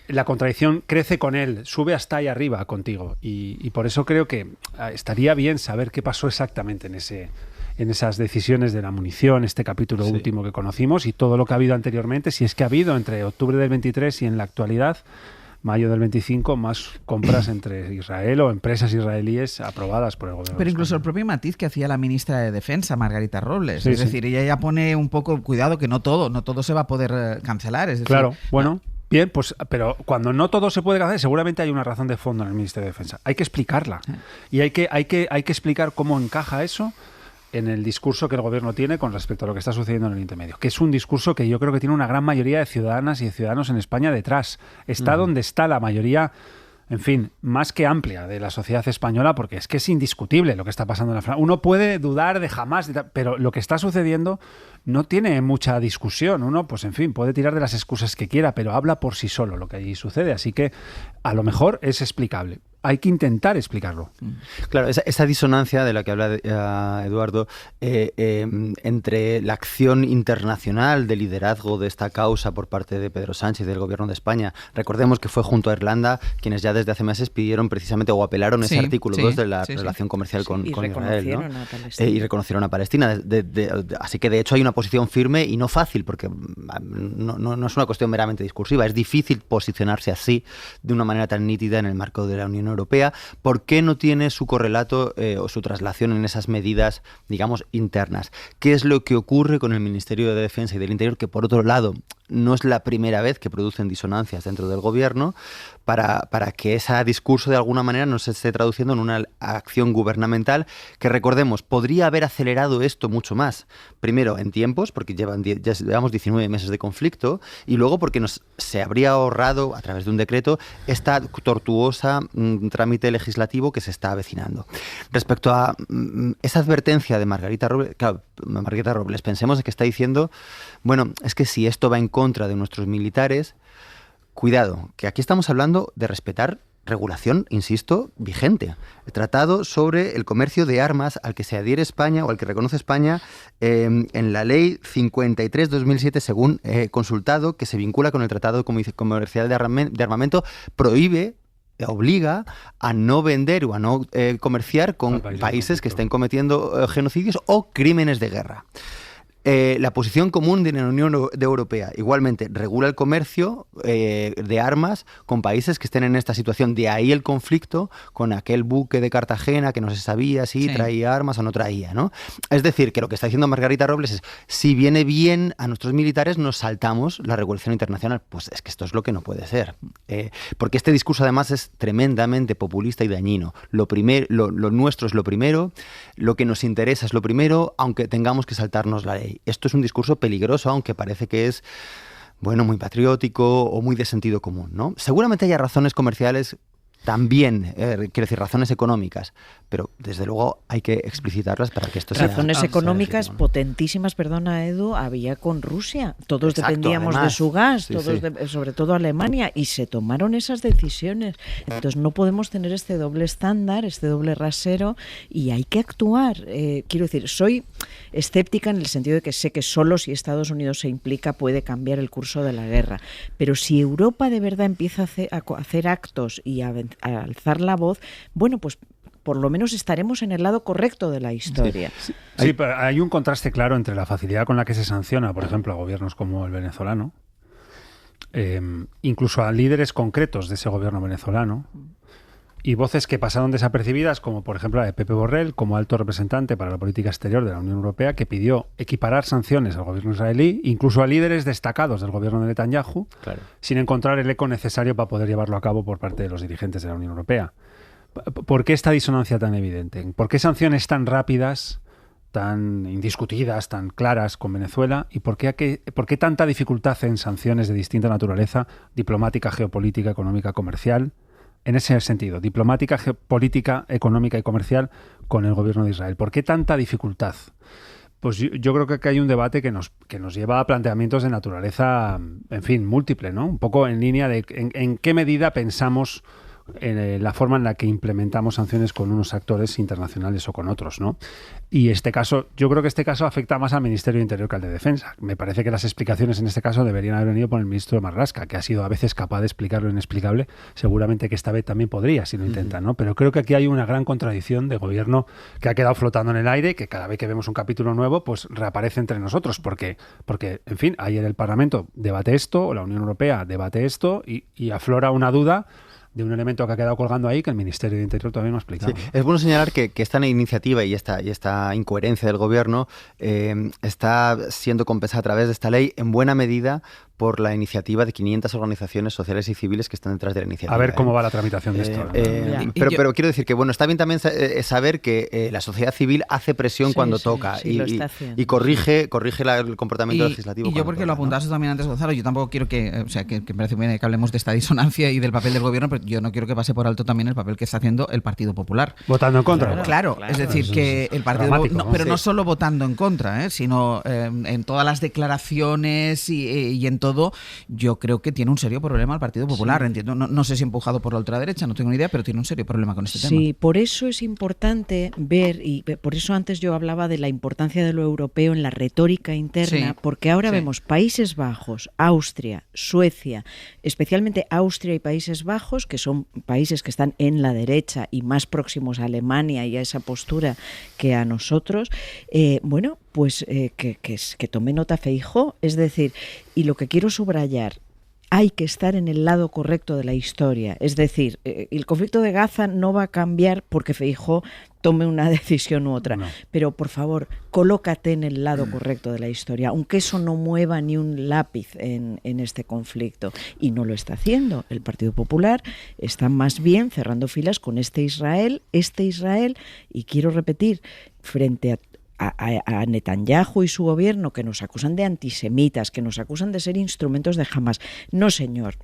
la contradicción crece con él, sube hasta ahí arriba contigo. Y por eso creo que estaría bien saber qué pasó exactamente en esas decisiones de la munición, este capítulo último que conocimos, y todo lo que ha habido anteriormente, si es que ha habido entre octubre del 23 y en la actualidad, mayo del 25, más compras entre Israel o empresas israelíes aprobadas por el gobierno. Pero incluso el propio matiz que hacía la ministra de Defensa, Margarita Robles. Sí, es decir, ella ya pone un poco cuidado que no todo se va a poder cancelar. Es decir, claro, bueno, bien, pues, pero cuando no todo se puede cancelar, seguramente hay una razón de fondo en el Ministerio de Defensa. Hay que explicarla. Y hay que explicar cómo encaja eso en el discurso que el gobierno tiene con respecto a lo que está sucediendo en el Oriente Medio, que es un discurso que yo creo que tiene una gran mayoría de ciudadanas y de ciudadanos en España detrás. Está donde está la mayoría, en fin, más que amplia de la sociedad española, porque es que es indiscutible lo que está pasando en la Franja. Uno puede dudar de Hamas, pero lo que está sucediendo no tiene mucha discusión. Uno, pues en fin, puede tirar de las excusas que quiera, pero habla por sí solo lo que allí sucede. Así que a lo mejor es explicable. Hay que intentar explicarlo. Claro, esa disonancia de la que habla Eduardo entre la acción internacional de liderazgo de esta causa por parte de Pedro Sánchez y del gobierno de España. Recordemos que fue junto a Irlanda quienes ya desde hace meses pidieron precisamente o apelaron ese artículo 2 de la relación comercial con Israel, ¿no? Y reconocieron a Palestina. Así que de hecho hay una posición firme y no fácil, porque no es una cuestión meramente discursiva. Es difícil posicionarse así de una manera tan nítida en el marco de la Unión Europea. ¿Por qué no tiene su correlato o su traslación en esas medidas, digamos, internas? ¿Qué es lo que ocurre con el Ministerio de Defensa y del Interior, que por otro lado no es la primera vez que producen disonancias dentro del gobierno, para que ese discurso de alguna manera no se esté traduciendo en una acción gubernamental que, recordemos, podría haber acelerado esto mucho más? Primero, en tiempos, porque ya llevamos 19 meses de conflicto, y luego porque se habría ahorrado, a través de un decreto, esta tortuosa trámite legislativo que se está avecinando. Respecto a esa advertencia de Margarita Robles, claro, Margarita Robles, pensemos que está diciendo, bueno, es que si esto va en contra de nuestros militares, cuidado, que aquí estamos hablando de respetar regulación, insisto, vigente. El tratado sobre el comercio de armas al que se adhiere España o al que reconoce España en la ley 53/2007, según consultado, que se vincula con el tratado comercial de armamento, prohíbe obliga a no vender o a no comerciar con países que estén cometiendo genocidios o crímenes de guerra. La posición común de la Unión Europea igualmente regula el comercio de armas con países que estén en esta situación. De ahí el conflicto con aquel buque de Cartagena que no se sabía si traía armas o no traía, ¿no? Es decir, que lo que está diciendo Margarita Robles es, si viene bien a nuestros militares nos saltamos la regulación internacional. Pues es que esto es lo que no puede ser. Porque este discurso además es tremendamente populista y dañino. Lo nuestro es lo primero, lo que nos interesa es lo primero, aunque tengamos que saltarnos la ley. Esto es un discurso peligroso, aunque parece que es, bueno, muy patriótico o muy de sentido común, ¿no? Seguramente haya razones comerciales también, quiero decir, razones económicas, pero desde luego hay que explicitarlas para que esto sea... Razones económicas potentísimas, perdona Edu, había con Rusia. Todos dependíamos de su gas, sobre todo Alemania, y se tomaron esas decisiones. Entonces no podemos tener este doble estándar, este doble rasero, y hay que actuar. Quiero decir, soy escéptica en el sentido de que sé que solo si Estados Unidos se implica puede cambiar el curso de la guerra. Pero si Europa de verdad empieza a hacer actos y a alzar la voz, bueno, pues por lo menos estaremos en el lado correcto de la historia. Sí, pero hay un contraste claro entre la facilidad con la que se sanciona, por ejemplo, a gobiernos como el venezolano, incluso a líderes concretos de ese gobierno venezolano, y voces que pasaron desapercibidas, como por ejemplo la de Pepe Borrell, como alto representante para la política exterior de la Unión Europea, que pidió equiparar sanciones al gobierno israelí, incluso a líderes destacados del gobierno de Netanyahu, sin encontrar el eco necesario para poder llevarlo a cabo por parte de los dirigentes de la Unión Europea. ¿Por qué esta disonancia tan evidente? ¿Por qué sanciones tan rápidas, tan indiscutidas, tan claras con Venezuela? ¿Y por qué tanta dificultad en sanciones de distinta naturaleza, diplomática, geopolítica, económica, comercial? En ese sentido, diplomática, geopolítica, económica y comercial con el gobierno de Israel. ¿Por qué tanta dificultad? Pues yo creo que aquí hay un debate que nos lleva a planteamientos de naturaleza, en fin, múltiple, ¿no? Un poco en línea de en qué medida pensamos en la forma en la que implementamos sanciones con unos actores internacionales o con otros, ¿no? Y yo creo que este caso afecta más al Ministerio de Interior que al de Defensa. Me parece que las explicaciones en este caso deberían haber venido por el ministro de Marlaska, que ha sido a veces capaz de explicar lo inexplicable. Seguramente que esta vez también podría, si lo intenta, ¿no? Pero creo que aquí hay una gran contradicción de gobierno que ha quedado flotando en el aire, que cada vez que vemos un capítulo nuevo, pues reaparece entre nosotros, porque en fin, ayer el Parlamento debate esto, o la Unión Europea debate esto, y aflora una duda de un elemento que ha quedado colgando ahí que el Ministerio de Interior todavía no ha explicado. Sí, es bueno señalar que esta iniciativa y esta incoherencia del gobierno está siendo compensada a través de esta ley en buena medida por la iniciativa de 500 organizaciones sociales y civiles que están detrás de la iniciativa. A ver cómo va la tramitación de esto. Pero quiero decir que bueno, está bien también saber que la sociedad civil hace presión cuando toca y corrige el comportamiento legislativo. Y yo porque lo apuntaste también antes, Gonzalo, yo tampoco quiero que me parece bien que hablemos de esta disonancia y del papel del gobierno, pero yo no quiero que pase por alto también el papel que está haciendo el Partido Popular. Votando en contra. Claro. Es decir, que el Partido Popular, pero no solo votando en contra, sino en todas las declaraciones y en todo, yo creo que tiene un serio problema el Partido Popular. Entiendo, no sé si empujado por la ultraderecha, no tengo ni idea, pero tiene un serio problema con este tema. Sí, por eso es importante ver, y por eso antes yo hablaba de la importancia de lo europeo en la retórica interna, porque ahora vemos Países Bajos, Austria, Suecia, especialmente Austria y Países Bajos, que son países que están en la derecha y más próximos a Alemania y a esa postura que a nosotros, pues que tome nota Feijóo. Es decir, y lo que quiero subrayar, hay que estar en el lado correcto de la historia. Es decir, el conflicto de Gaza no va a cambiar porque Feijóo tome una decisión u otra. No. Pero, por favor, colócate en el lado correcto de la historia, aunque eso no mueva ni un lápiz en este conflicto. Y no lo está haciendo. El Partido Popular está más bien cerrando filas con este Israel, y quiero repetir, frente a Netanyahu y su gobierno, que nos acusan de antisemitas, que nos acusan de ser instrumentos de Hamas. No, señor.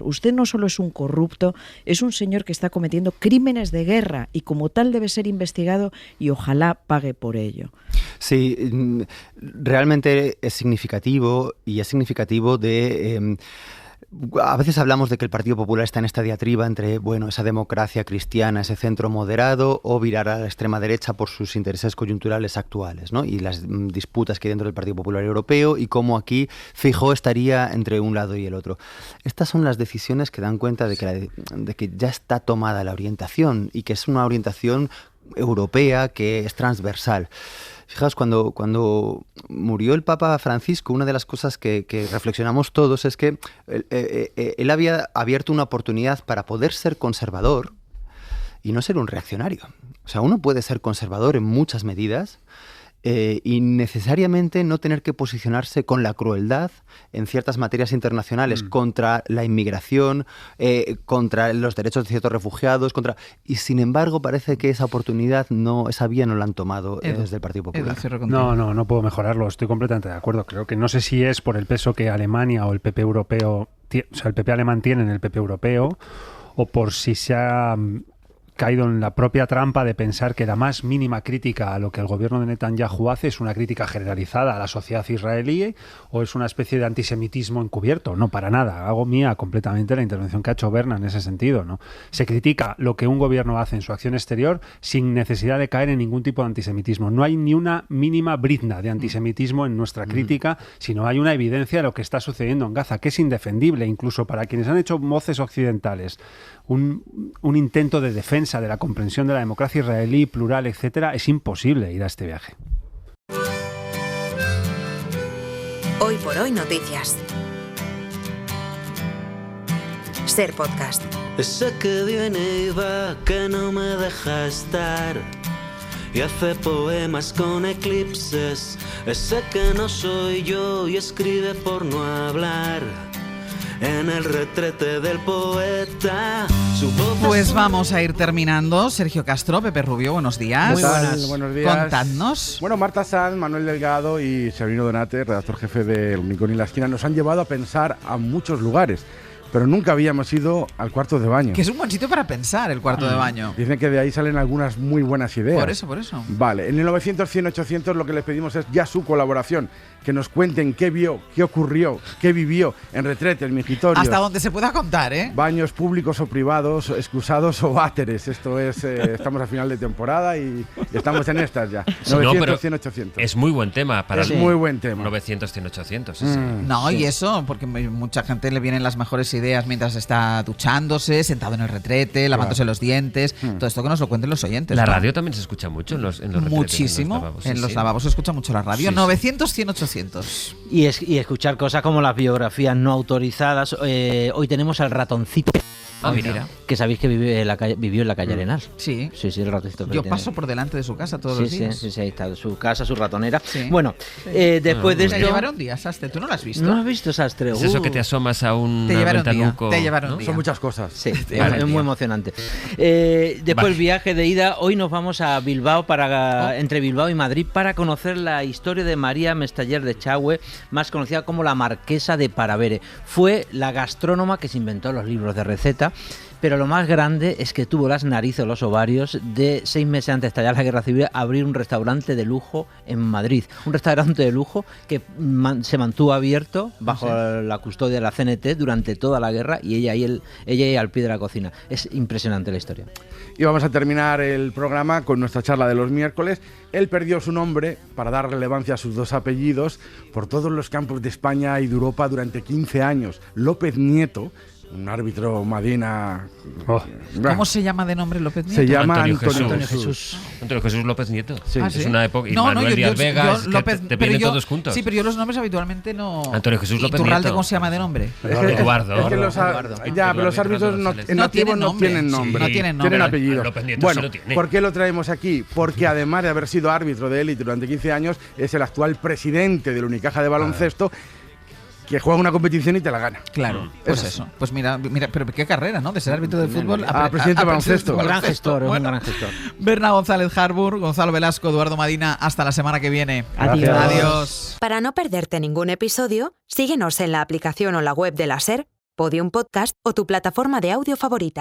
Usted no solo es un corrupto, es un señor que está cometiendo crímenes de guerra y como tal debe ser investigado y ojalá pague por ello. Sí, realmente es significativo y es significativo de A veces hablamos de que el Partido Popular está en esta diatriba entre, bueno, esa democracia cristiana, ese centro moderado, o virar a la extrema derecha por sus intereses coyunturales actuales, ¿no? Y las disputas que hay dentro del Partido Popular Europeo y cómo aquí Feijóo estaría entre un lado y el otro. Estas son las decisiones que dan cuenta de que ya está tomada la orientación y que es una orientación europea que es transversal. Fijaos, cuando murió el Papa Francisco, una de las cosas que reflexionamos todos es que él había abierto una oportunidad para poder ser conservador y no ser un reaccionario. O sea, uno puede ser conservador en muchas medidas y necesariamente no tener que posicionarse con la crueldad en ciertas materias internacionales contra la inmigración, contra los derechos de ciertos refugiados, y sin embargo parece que esa oportunidad, esa vía no la han tomado desde el Partido Popular. No puedo mejorarlo, estoy completamente de acuerdo. Creo que no sé si es por el peso que Alemania o el PP europeo, o sea, el PP alemán tiene en el PP europeo, o por si se ha caído en la propia trampa de pensar que la más mínima crítica a lo que el gobierno de Netanyahu hace es una crítica generalizada a la sociedad israelí o es una especie de antisemitismo encubierto. No, para nada. Hago mía completamente la intervención que ha hecho Berna en ese sentido, ¿no? Se critica lo que un gobierno hace en su acción exterior sin necesidad de caer en ningún tipo de antisemitismo. No hay ni una mínima brizna de antisemitismo en nuestra crítica, sino hay una evidencia de lo que está sucediendo en Gaza, que es indefendible incluso para quienes han hecho voces occidentales. Un intento de defensa de la comprensión de la democracia israelí, plural, etcétera, es imposible ir a este viaje. Hoy por hoy noticias. Ser podcast. Ese que viene y va, que no me deja estar y hace poemas con eclipses. Ese que no soy yo y escribe por no hablar. En el retrete del poeta. Pues vamos a ir terminando. Sergio Castro, Pepe Rubio, buenos días. Muy buenas. Buenos días. Contadnos. Bueno, Marta Sanz, Manuel Delgado y Sabino Donate, redactor jefe del Unicón y la Esquina, nos han llevado a pensar a muchos lugares, pero nunca habíamos ido al cuarto de baño. Que es un buen sitio para pensar, el cuarto de baño. Dicen que de ahí salen algunas muy buenas ideas. Por eso. Vale, en el 900-100-800 lo que les pedimos es ya su colaboración. Que nos cuenten qué vio, qué ocurrió, qué vivió en retretes, mijitorios. Hasta donde se pueda contar, ¿eh? Baños públicos o privados, excusados o váteres. Esto es, estamos a final de temporada y estamos en estas ya. 900-100-800. Es muy buen tema para Es muy buen tema. 900-100-800. Sí. No, sí. Y eso, porque mucha gente le vienen las mejores ideas mientras está duchándose, sentado en el retrete, lavándose los dientes. Todo esto que nos lo cuenten los oyentes. La radio también se escucha mucho en los retretes. Muchísimo. En los lavabos se escucha mucho la radio. 900-100-800. Y escuchar cosas como las biografías no autorizadas. Hoy tenemos al ratoncito. Mira. Que sabéis que vivió en la calle Arenal. Sí. Sí, el ratoncito. Yo paso por delante de su casa todos los días. Sí, ahí está su casa, su ratonera. Sí. Bueno, después de esto... Te llevaron un día, Sastre. ¿Tú no lo has visto? ¿No has visto, Sastre? ¿Es eso que te asomas a un ventanuco? Te llevaron un día. Son muchas cosas. Sí, es muy emocionante. Después viaje de ida. Hoy nos vamos a Bilbao, entre Bilbao y Madrid, para conocer la historia de María Mestaller de Echagüe, más conocida como la Marquesa de Paravere. Fue la gastrónoma que se inventó los libros de receta. Pero lo más grande es que tuvo las narices o los ovarios de 6 meses antes de estallar la Guerra Civil abrir un restaurante de lujo en Madrid. Un restaurante de lujo que se mantuvo abierto bajo la custodia de la CNT durante toda la guerra y ella ahí al pie de la cocina. Es impresionante la historia. Y vamos a terminar el programa con nuestra charla de los miércoles. Él perdió su nombre para dar relevancia a sus 2 apellidos por todos los campos de España y de Europa durante 15 años. López Nieto, un árbitro Madina. ¿Cómo se llama de nombre López Nieto? Se llama Antonio Jesús. Antonio Jesús López Nieto. Sí. Es una época. Y Manuel Díaz Vega, te vienen todos juntos. Sí, pero yo los nombres habitualmente no. Antonio Jesús López Nieto. ¿Cómo se llama de nombre? Eduardo. Pero los árbitros en activo no tienen nombre. No tienen nombre. Tienen apellido. López Nieto bueno, sí lo tiene. ¿por qué lo traemos aquí? Porque además de haber sido árbitro de élite durante 15 años, es el actual presidente del Unicaja de baloncesto. Que juega una competición y te la gana. Claro, pues eso. Pues mira, pero qué carrera, ¿no? De ser árbitro de fútbol a presidente de baloncesto. Un gran gestor, un gran gestor. Berna González Harbour, Gonzalo Velasco, Eduardo Madina, hasta la semana que viene. Adiós. Para no perderte ningún episodio, síguenos en la aplicación o la web de la SER, Podium Podcast o tu plataforma de audio favorita.